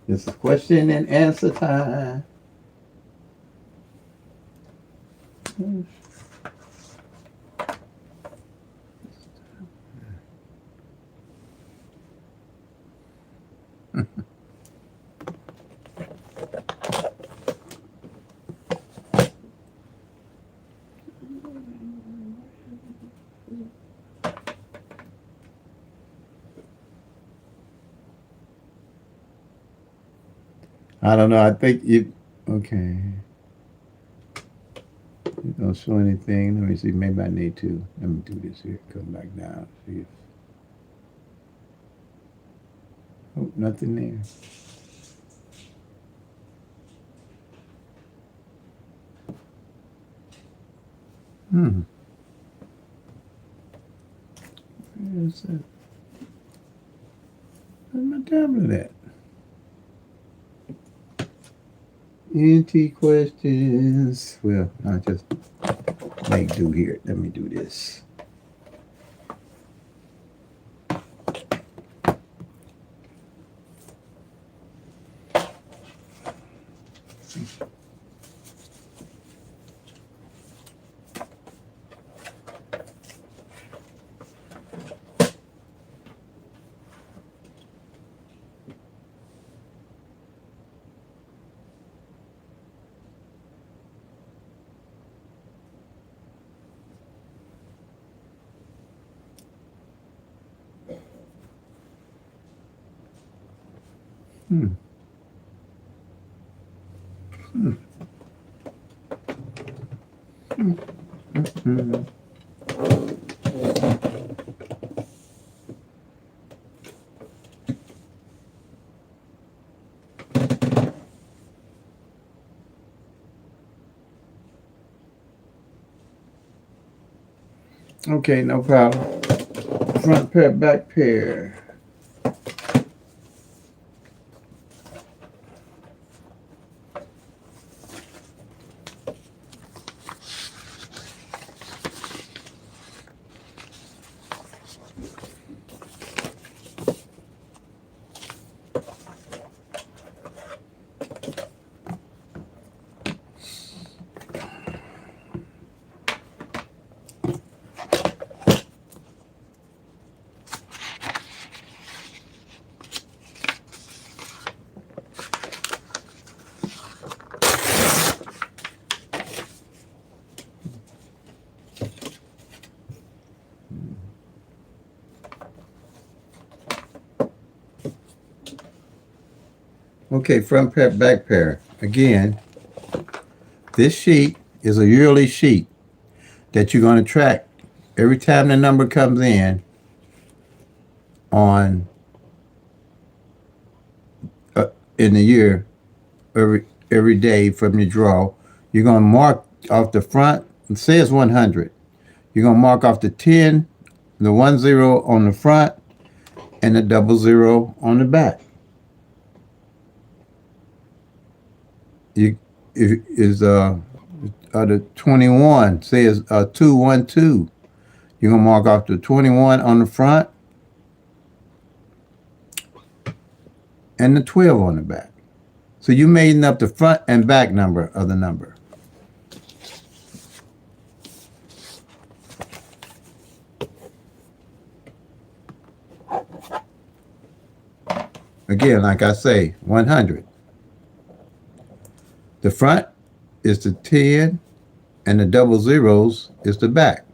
This is question and answer time. I don't know. I think you. Okay. You don't show anything. Let me see. Maybe I need to. Let me do this here. Come back down. See if. Oh, nothing there. Hmm. Where's that? Where's my tablet at? NT questions. Well, I'll just make do here. Let me do this. Hmm. Hmm. Hmm. Hmm. Okay, no problem. Front pair, back pair. Okay, front pair, back pair. Again, this sheet is a yearly sheet that you're going to track every time the number comes on in the year, every day from your draw. You're going to mark off the front. It says 100. You're going to mark off the 10, the 10 on the front, and the 00 on the back. You is the 21 says 212. You're gonna mark off the 21 on the front and the 12 on the back. So you made up the front and back number of the number. Again, like I say, 100. The front is the 10 and the 00s is the back.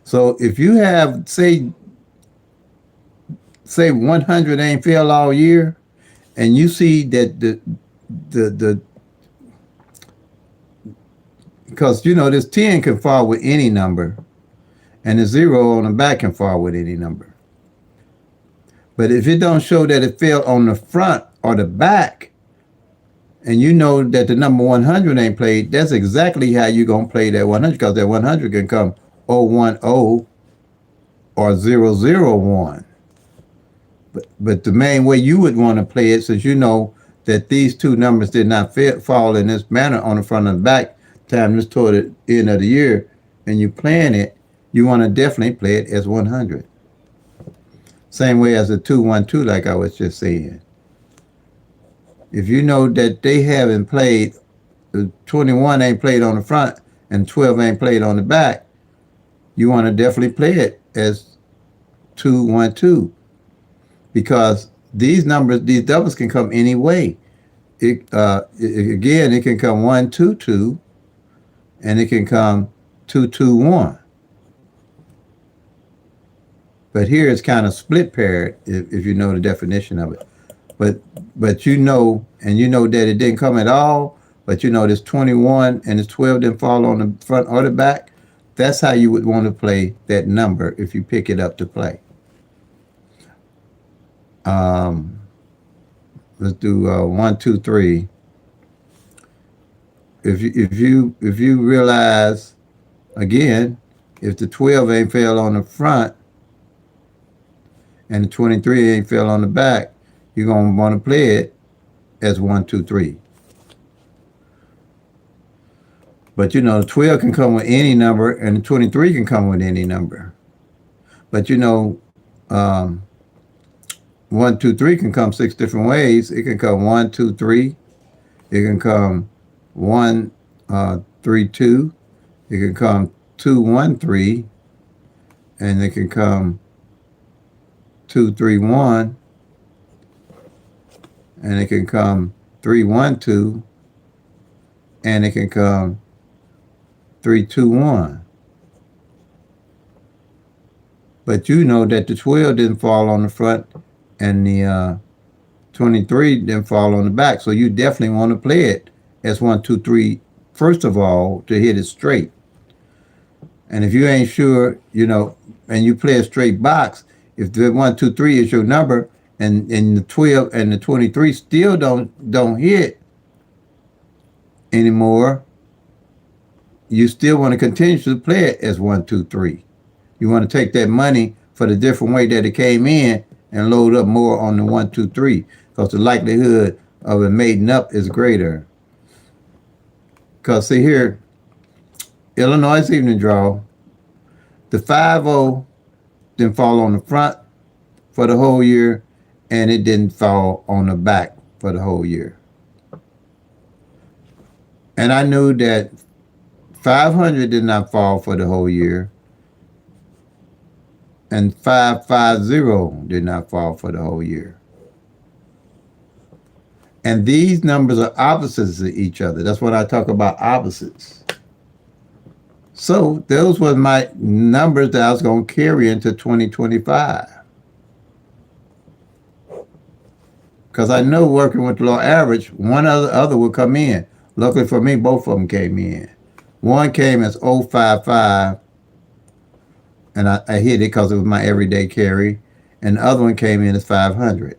So if you have, say 100 ain't failed all year, and you see that the because this 10 can fall with any number, and the 0 on the back can fall with any number. But if it don't show that it fell on the front or the back, and you know that the number 100 ain't played, that's exactly how you're going to play that 100, because that 100 can come 010 or 001. But the main way you would want to play it, since you know that these two numbers did not fall in this manner on the front and the back time this toward the end of the year, and you plan it, you want to definitely play it as 100. Same way as the 212, like I was just saying. If you know that they haven't played, 21 ain't played on the front and 12 ain't played on the back, you want to definitely play it as 212, because these numbers, these doubles can come any way. Again, it can come 122, and it can come 221. But here it's kind of split paired, if you know the definition of it. But you know that it didn't come at all, but this 21 and this 12 didn't fall on the front or the back. That's how you would want to play that number if you pick it up to play. Let's do 1, 2, 3. If you realize, again, if the 12 ain't fell on the front and the 23 ain't fell on the back, you're going to want to play it as 1, 2, 3. But the 12 can come with any number, and the 23 can come with any number. But 1, 2, 3 can come 6 different ways. It can come 1, 2, 3. It can come 1, 3, 2. It can come 2, 1, 3. And it can come 2, 3, 1. And it can come 3, 1, 2. And it can come 3, 2, 1. But you know that the 12 didn't fall on the front and the 23 didn't fall on the back. So you definitely want to play it as 1, 2, 3, first of all, to hit it straight. And if you ain't sure, and you play a straight box, if the 1, 2, 3 is your number, and the 12 and the 23 still don't hit anymore, you still want to continue to play it as 1, 2, 3. You want to take that money for the different way that it came in and load up more on the 1, 2, 3, because the likelihood of it mating up is greater. Because see here, Illinois evening draw, the 5-0 didn't fall on the front for the whole year, and it didn't fall on the back for the whole year. And I knew that 500 did not fall for the whole year, and 550 did not fall for the whole year. And these numbers are opposites of each other. That's what I talk about, opposites. So those were my numbers that I was going to carry into 2025. Because I know working with the law average, one other would come in. Luckily for me, both of them came in. One came as 055, and I hit it because it was my everyday carry. And the other one came in as 500.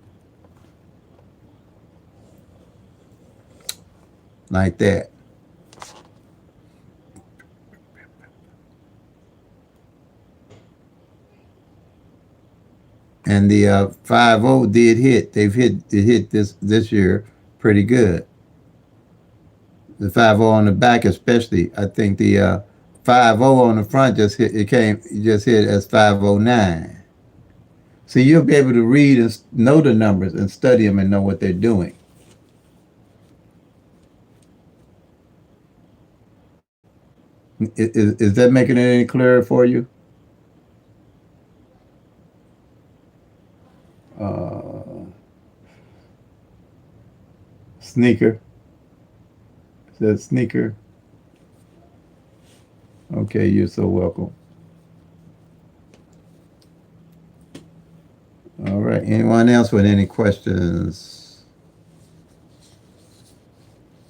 Like that. And the 5-0 did hit. It hit this year pretty good. The 5-0 on the back, especially. I think the 5-0 on the front just hit as 509. So you'll be able to read and know the numbers and study them and know what they're doing. Is that making it any clearer for you? Sneaker. Is that sneaker? Okay, you're so welcome. All right. Anyone else with any questions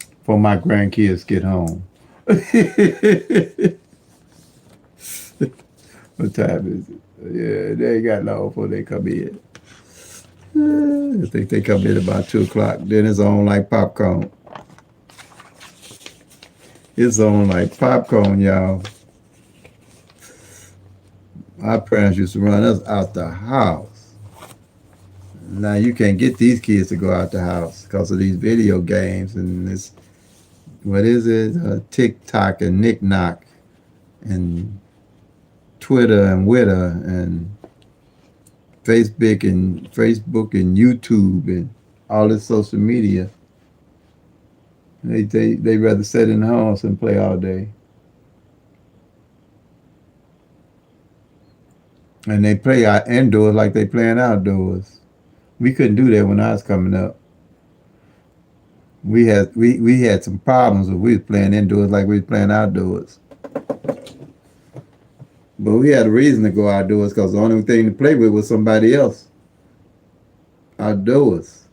before my grandkids get home? What time is it? Yeah, they ain't got long before they come in. I think they come in about 2 o'clock. Then it's on like popcorn. It's on like popcorn, y'all. My parents used to run us out the house. Now you can't get these kids to go out the house because of these video games and this. What is it? TikTok and Nick Knock and Twitter and Witter and Facebook and YouTube and all this social media. They rather sit in the house and play all day. And they play out indoors like they playing outdoors. We couldn't do that when I was coming up. We had some problems when we was playing indoors like we was playing outdoors. But we had a reason to go outdoors because the only thing to play with was somebody else outdoors.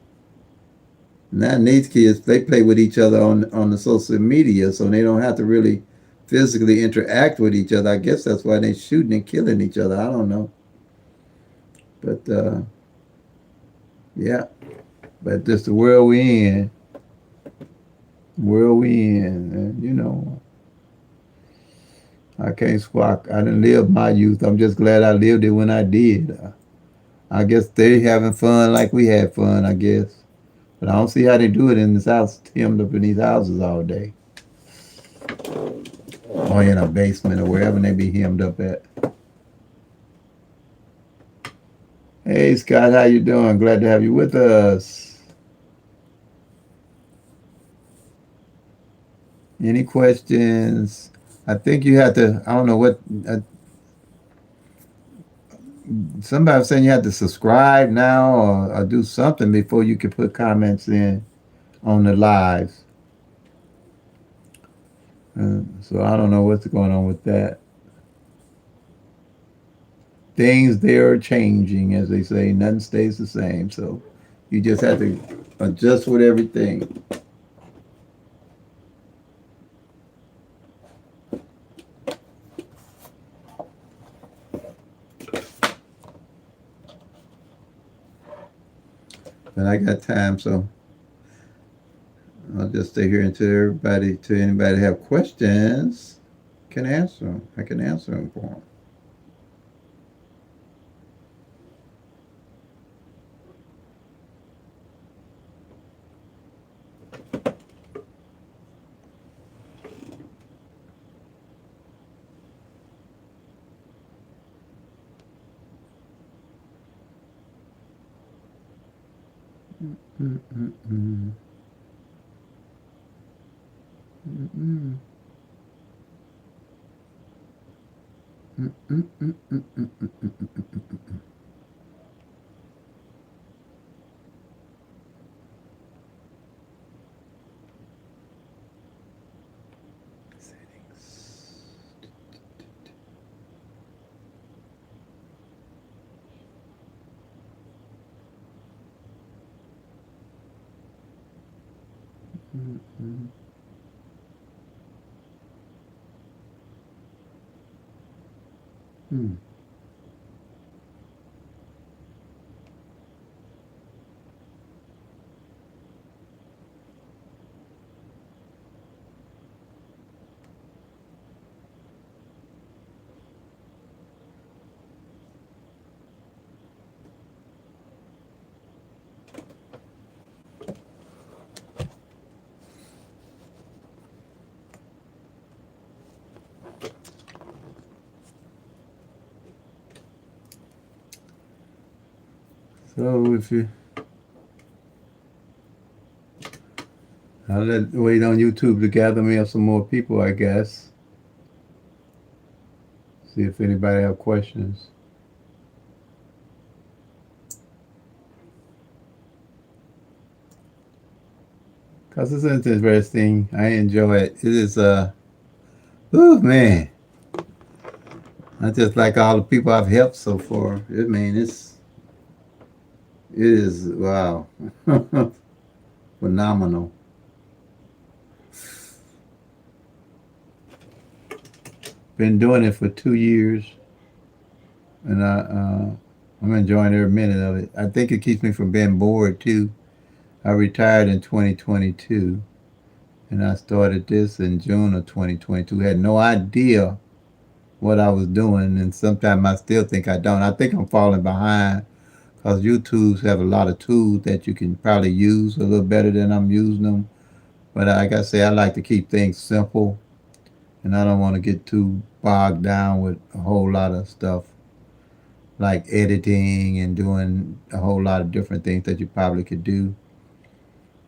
Now these kids they play with each other on the social media, so they don't have to really physically interact with each other. I guess that's why they shooting and killing each other. I don't know, but yeah. But just the world we in, and I can't squawk. I didn't live my youth. I'm just glad I lived it when I did. I guess they having fun like we had fun. I guess, but I don't see how they do it in this house, hemmed up in these houses all day, or in a basement or wherever they be hemmed up at. Hey Scott, how you doing? Glad to have you with us. Any questions? I think you have to. I don't know what. Somebody was saying you have to subscribe now or do something before you can put comments in on the lives. So I don't know what's going on with that. Things there are changing, as they say. Nothing stays the same. So you just have to adjust with everything. But I got time, so I'll just stay here till anybody have questions, can answer them. I can answer them for them. Mm-mm-mm. Mm-mm. Mm-mm-mm-mm-mm-mm-mm-mm. Settings. Mm-mm. Mm. So if you, I'll wait on YouTube to gather me up some more people, I guess. See if anybody have questions. Cause it's interesting. I enjoy it. It is oh man. I just like all the people I've helped so far. I mean, it is wow, phenomenal. Been doing it for 2 years, and I'm enjoying every minute of it. I think it keeps me from being bored too. I retired in 2022, and I started this in June of 2022. Had no idea what I was doing, and sometimes I still think I don't. I think I'm falling behind because YouTube's have a lot of tools that you can probably use a little better than I'm using them. But like I say, I like to keep things simple, and I don't want to get too bogged down with a whole lot of stuff like editing and doing a whole lot of different things that you probably could do.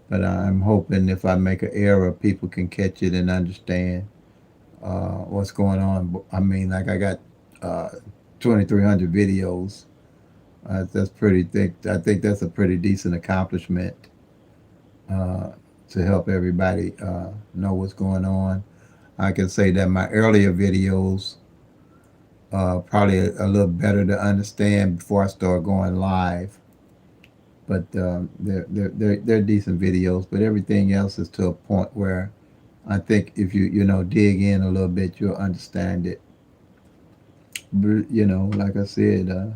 But I'm hoping if I make an error, people can catch it and understand what's going on. I mean, like I got uh, 2,300 videos. That's pretty thick. I think that's a pretty decent accomplishment uh, to help everybody know what's going on. I can say that my earlier videos probably a little better to understand before I start going live. But they're decent videos. But everything else is to a point where I think if you dig in a little bit, you'll understand it. But, like I said,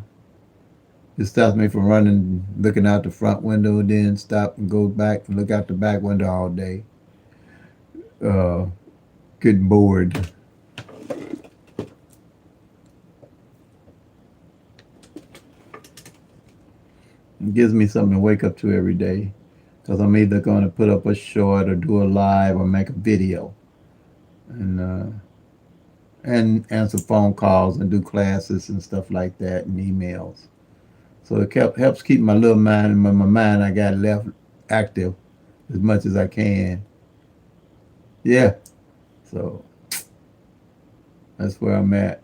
it stops me from running, looking out the front window, then stop and go back and look out the back window all day. Uh, Getting bored. It gives me something to wake up to every day because I'm either going to put up a short or do a live or make a video and answer phone calls and do classes and stuff like that and emails. So it helps keep my little mind and my mind I got left active as much as I can. Yeah. So that's where I'm at.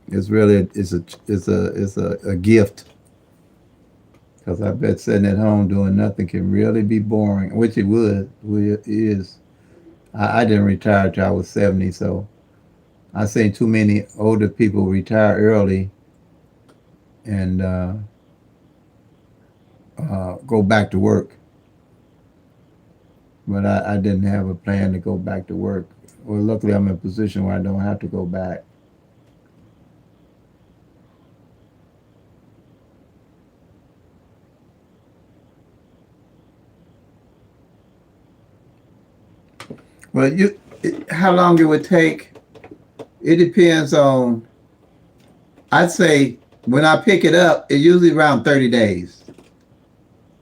It's really it's a gift because I bet sitting at home doing nothing can really be boring, which it is. I didn't retire till I was 70, so I seen too many older people retire early and go back to work. But I didn't have a plan to go back to work. Well, luckily I'm in a position where I don't have to go back. Well, how long it would take? It depends on. I'd say when I pick it up, it usually around 30 days.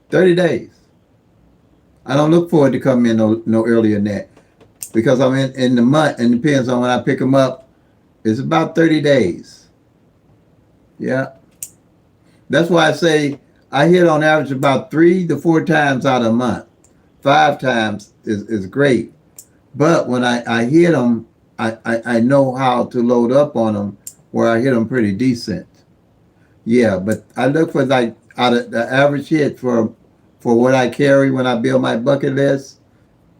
30 days. I don't look for it to come in no earlier than that because I'm in the month, and it depends on when I pick them up. It's about 30 days. Yeah. That's why I say I hit on average about 3 to 4 times out of a month. 5 times is great. But when I hit them, I know how to load up on them where I hit them pretty decent. Yeah, but I look for like out of the average hit for what I carry when I build my bucket list.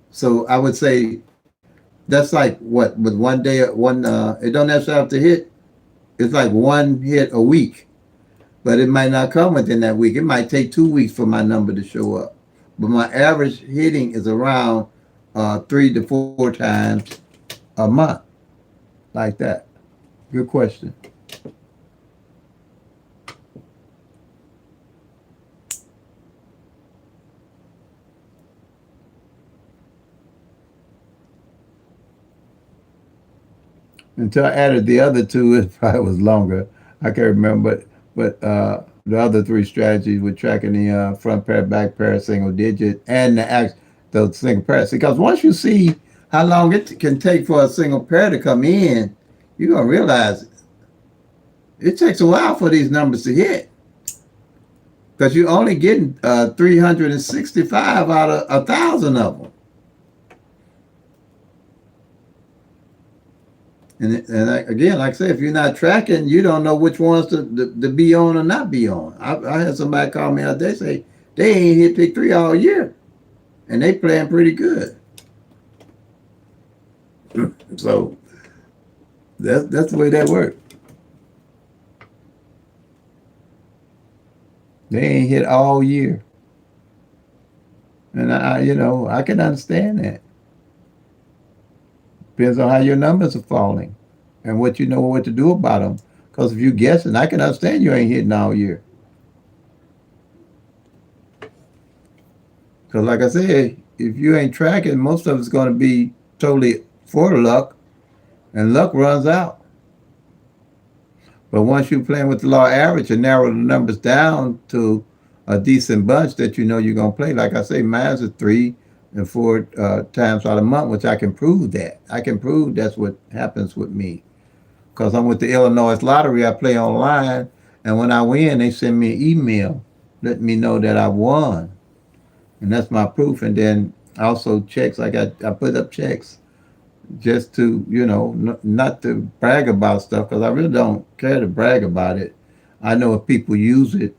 So I would say that's like what with one day one it don't necessarily have to hit. It's like one hit a week, but it might not come within that week. It might take 2 weeks for my number to show up. But my average hitting is around 3 to 4 times a month, like that. Good question. Until I added the other two, it probably was longer. I can't remember, but the other three strategies with tracking the front pair, back pair, single digit, and the single pair. Because once you see how long it can take for a single pair to come in, you're gonna realize it takes a while for these numbers to hit. Because you're only getting 365 out of 1,000 of them. And again, like I said, if you're not tracking, you don't know which ones to be on or not be on. I had somebody call me out there say they ain't hit PICK-3 all year, and they playing pretty good. So that's the way that works. They ain't hit all year, and I can understand that. Depends on how your numbers are falling and what you know what to do about them. Because if you guessing, I can understand you ain't hitting all year. Because like I said, if you ain't tracking, most of it's going to be totally for luck, and luck runs out. But once you're playing with the law average and narrow the numbers down to a decent bunch that you know you're going to play, like I say, mine's are 3 and 4 times out of a month, which I can prove that. I can prove that's what happens with me. Because I'm with the Illinois Lottery, I play online, and when I win, they send me an email letting me know that I won. And that's my proof. And then also checks, I put up checks just to, not to brag about stuff because I really don't care to brag about it. I know if people use it,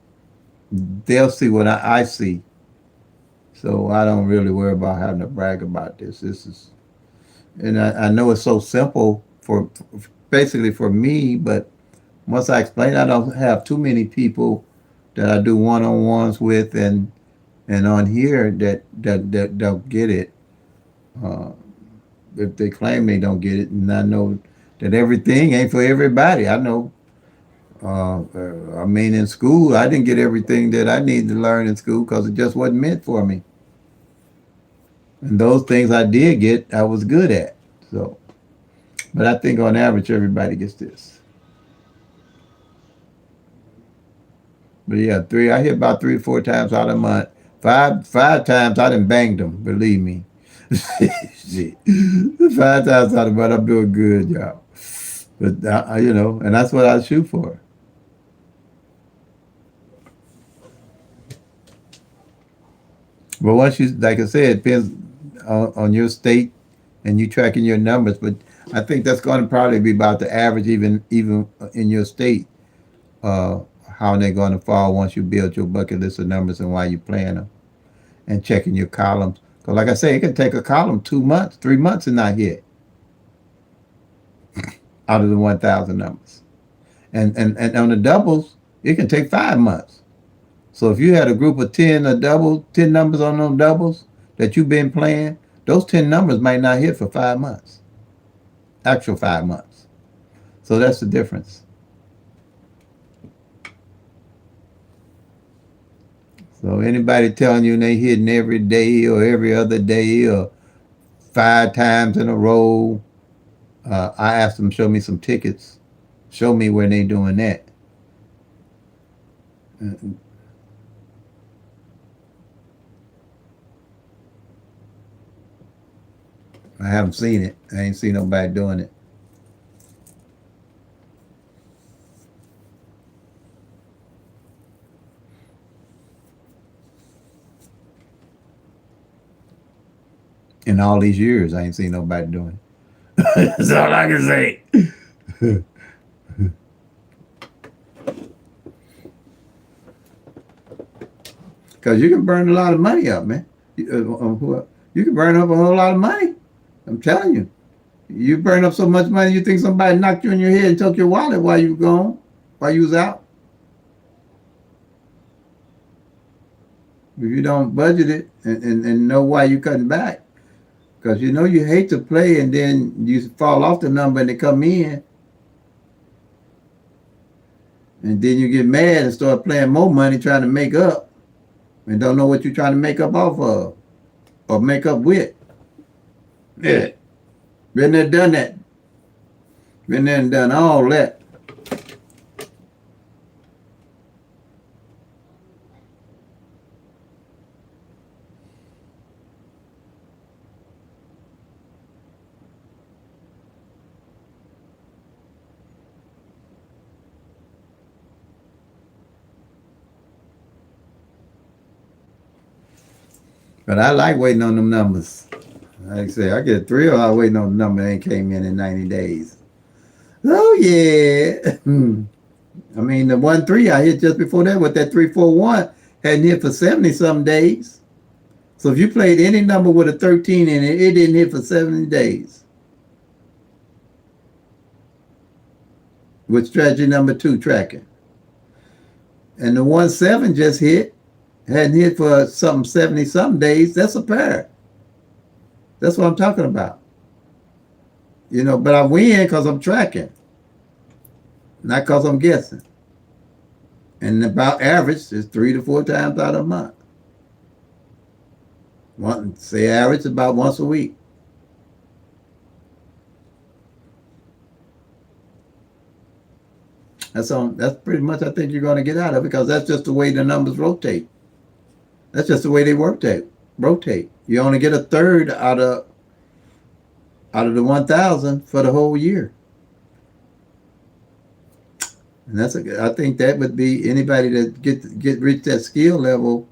they'll see what I see. So I don't really worry about having to brag about this. And I know it's so simple for basically for me, but once I explain, I don't have too many people that I do one-on-ones with and on here that don't get it. Uh, if they claim they don't get it, and I know that everything ain't for everybody. I know. I mean, in school, I didn't get everything that I needed to learn in school because it just wasn't meant for me. And those things I did get, I was good at. So, but I think on average, everybody gets this. But yeah, I hit about 3 or 4 times out of a month. Five times I done banged them. Believe me. Shit. 5 times out of a month, I'm doing good, y'all. But and that's what I shoot for. But once you, like I said, it depends on your state and you tracking your numbers. But I think that's going to probably be about the average, even in your state. Uh, how they're going to fall once you build your bucket list of numbers and why you're playing them and checking your columns. Because like I say, it can take a column 2 months, 3 months and not hit out of the 1,000 numbers. And on the doubles, it can take 5 months. So if you had a group of 10 10 numbers on those doubles that you've been playing, those 10 numbers might not hit for 5 months, actual 5 months. So that's the difference. So anybody telling you they hitting every day or every other day or 5 times in a row, I asked them show me some tickets, show me where they doing that. I haven't seen it. I ain't seen nobody doing it. In all these years, I ain't seen nobody doing it. That's all I can say. Because you can burn a lot of money up, man. You can burn up a whole lot of money. I'm telling you. You burn up so much money, you think somebody knocked you in your head and took your wallet while you were gone, while you was out. If you don't budget it and know why you cutting back. Because you hate to play and then you fall off the number and they come in. And then you get mad and start playing more money trying to make up. And don't know what you're trying to make up off of. Or make up with. Yeah. Been there, done that. Been there and done all that. But I like waiting on them numbers. Like I say, I get a thrill out waiting on the number that ain't came in 90 days. Oh, yeah. I mean, the 1-3 I hit just before that with that 3-4-1 hadn't hit for 70 some days. So if you played any number with a 13 in it, it didn't hit for 70 days. With strategy number 2 tracking. And the 1-7 just hit, hadn't hit for some 70 some days. That's a pair. That's what I'm talking about. but I win because I'm tracking, not because I'm guessing. And about average is 3 to 4 times out of a month. Say average about once a week. That's pretty much I think you're going to get out of it because that's just the way the numbers rotate. That's just the way they rotate. You only get a third out of the 1,000 for the whole year. And I think that would be anybody that reach that skill level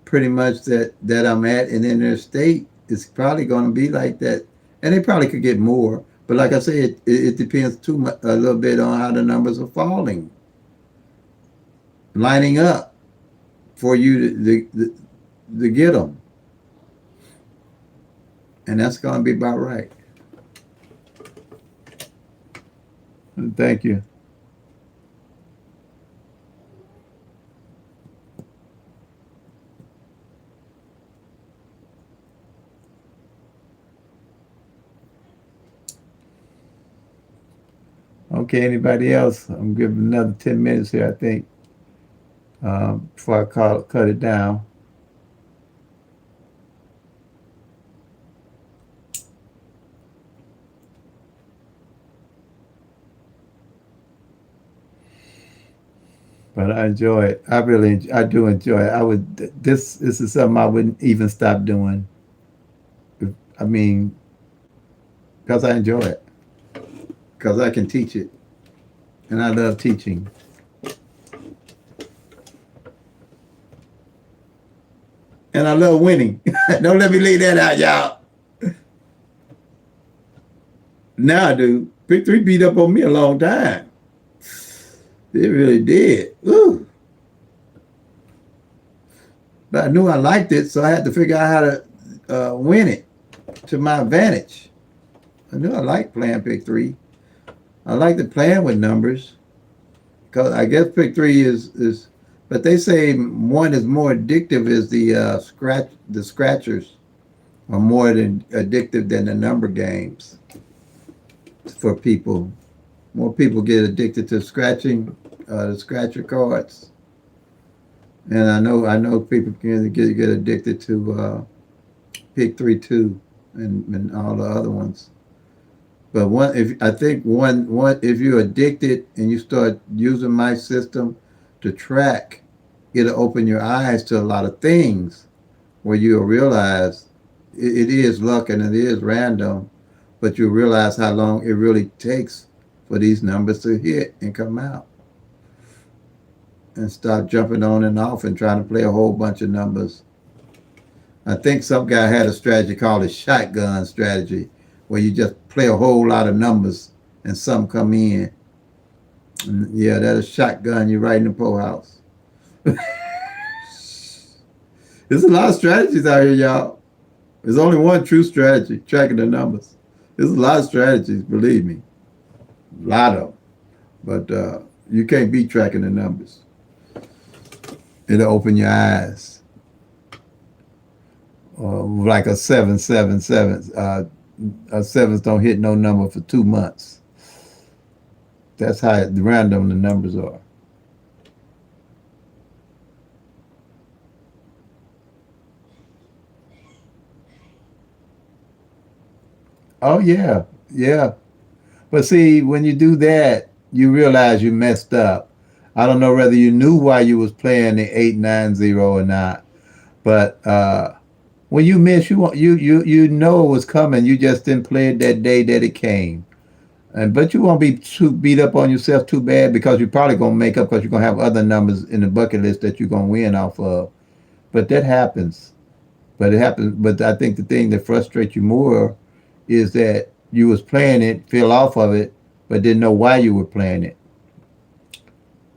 pretty much that I'm at and in their state is probably going to be like that. And they probably could get more. But like I said, it depends a little bit on how the numbers are falling, lining up for you to get them. And that's going to be about right. Thank you. Okay, anybody else? I'm giving another 10 minutes here, I think, before I cut it down. But I enjoy it. I do enjoy it. This is something I wouldn't even stop doing. I mean, because I enjoy it. Because I can teach it. And I love teaching. And I love winning. Don't let me leave that out, y'all. Now I do. PICK-3 beat up on me a long time. It really did. Ooh. But I knew I liked it, so I had to figure out how to win it to my advantage. I knew I liked playing PICK-3. I like to playing with numbers. Because I guess PICK-3 is, but they say one is more addictive is the scratchers are more addictive than the number games for people. More people get addicted to scratching the scratcher cards, and I know people can get addicted to PICK-3 too, and all the other ones. But if you're addicted and you start using my system to track, it'll open your eyes to a lot of things where you'll realize it is luck and it is random, but you'll realize how long it really takes for these numbers to hit and come out. And start jumping on and off and trying to play a whole bunch of numbers. I think some guy had a strategy called a shotgun strategy, where you just play a whole lot of numbers and some come in. And yeah, that's a shotgun you right in the poorhouse. There's a lot of strategies out here, y'all. There's only one true strategy, tracking the numbers. There's a lot of strategies, believe me. A lot of them. But you can't beat tracking the numbers. It'll open your eyes. Like a 777. Sevens don't hit no number for 2 months. That's how random the numbers are. Oh yeah, yeah. But see, when you do that, you realize you messed up. I don't know whether you knew why you was playing the 890 or not, but when you miss, you know it was coming. You just didn't play it that day that it came. But you won't be too beat up on yourself too bad because you're probably gonna make up because you're gonna have other numbers in the bucket list that you're gonna win off of. But that happens. But it happens. But I think the thing that frustrates you more is that you was playing it, fell off of it, but didn't know why you were playing it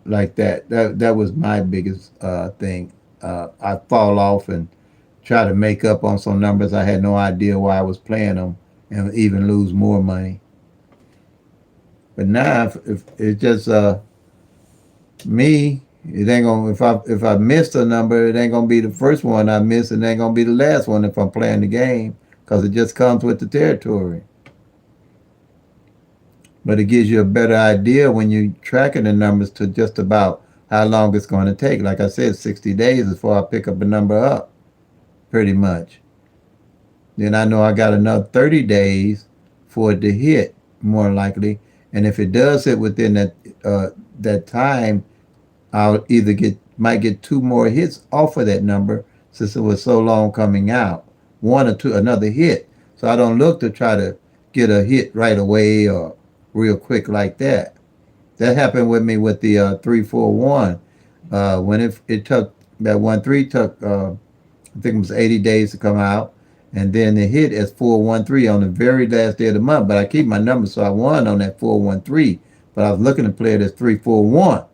like that. That was my biggest thing. I fall off and try to make up on some numbers. I had no idea why I was playing them and even lose more money. But now, if it's just me, it ain't gonna. If I missed a number, it ain't gonna be the first one I miss. It ain't gonna be the last one if I'm playing the game, because it just comes with the territory. but it gives you a better idea when you're tracking the numbers to just about how long it's going to take. Like I said, 60 days before I pick up a number up, pretty much. Then I know I got another 30 days for it to hit, more likely. And if it does hit within that time, I'll either might get two more hits off of that number since it was so long coming out, one or two another hit. So I don't look to try to get a hit right away or real quick like that. That happened with me with the 341. When it took that 1-3 took I think it was 80 days to come out, and then it hit as 413 on the very last day of the month. But I keep my number, so I won on that 413. But I was looking to play it as 341.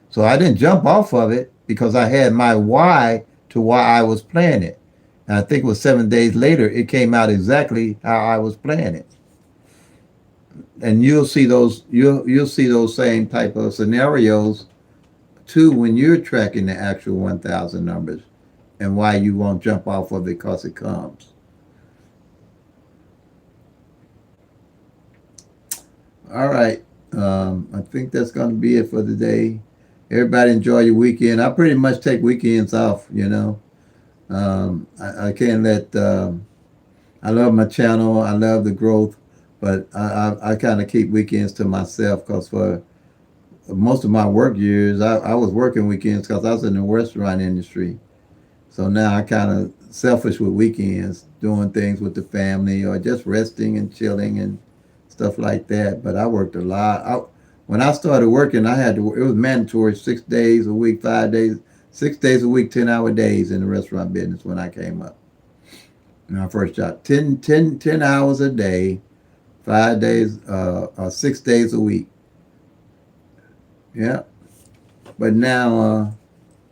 So I didn't jump off of it because I had my why to why I was playing it. And I think it was 7 days later, it came out exactly how I was playing it. And you'll see those same type of scenarios too when you're tracking the actual 1,000 numbers and why you won't jump off of it because it comes. All right. I think that's going to be it for today. Everybody enjoy your weekend. I pretty much take weekends off, you know. I can't let, I love my channel. I love the growth, but I kind of keep weekends to myself because for most of my work years, I was working weekends because I was in the restaurant industry. So now I kind of selfish with weekends, doing things with the family or just resting and chilling and stuff like that. But I worked a lot. When I started working, I had to. It was mandatory 6 days a week, 5 days, 6 days a week, 10-hour days in the restaurant business when I came up. My first job, 10 hours a day, 5 days, 6 days a week. Yeah. But now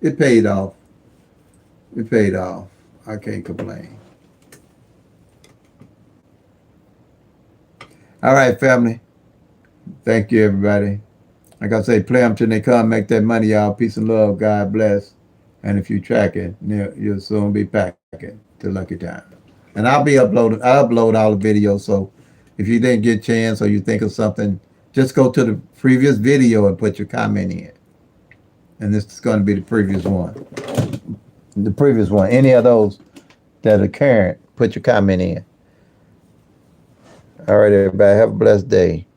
it paid off. It paid off. I can't complain. All right, family. Thank you, everybody. Like I say, play them till they come. Make that money, y'all. Peace and love. God bless. And if you track it, you'll soon be packing to Lucky Time. And I'll be uploading. I upload all the videos. So if you didn't get a chance or you think of something, just go to the previous video and put your comment in. And this is going to be the previous one. The previous one. Any of those that are current, put your comment in. All right, everybody. Have a blessed day.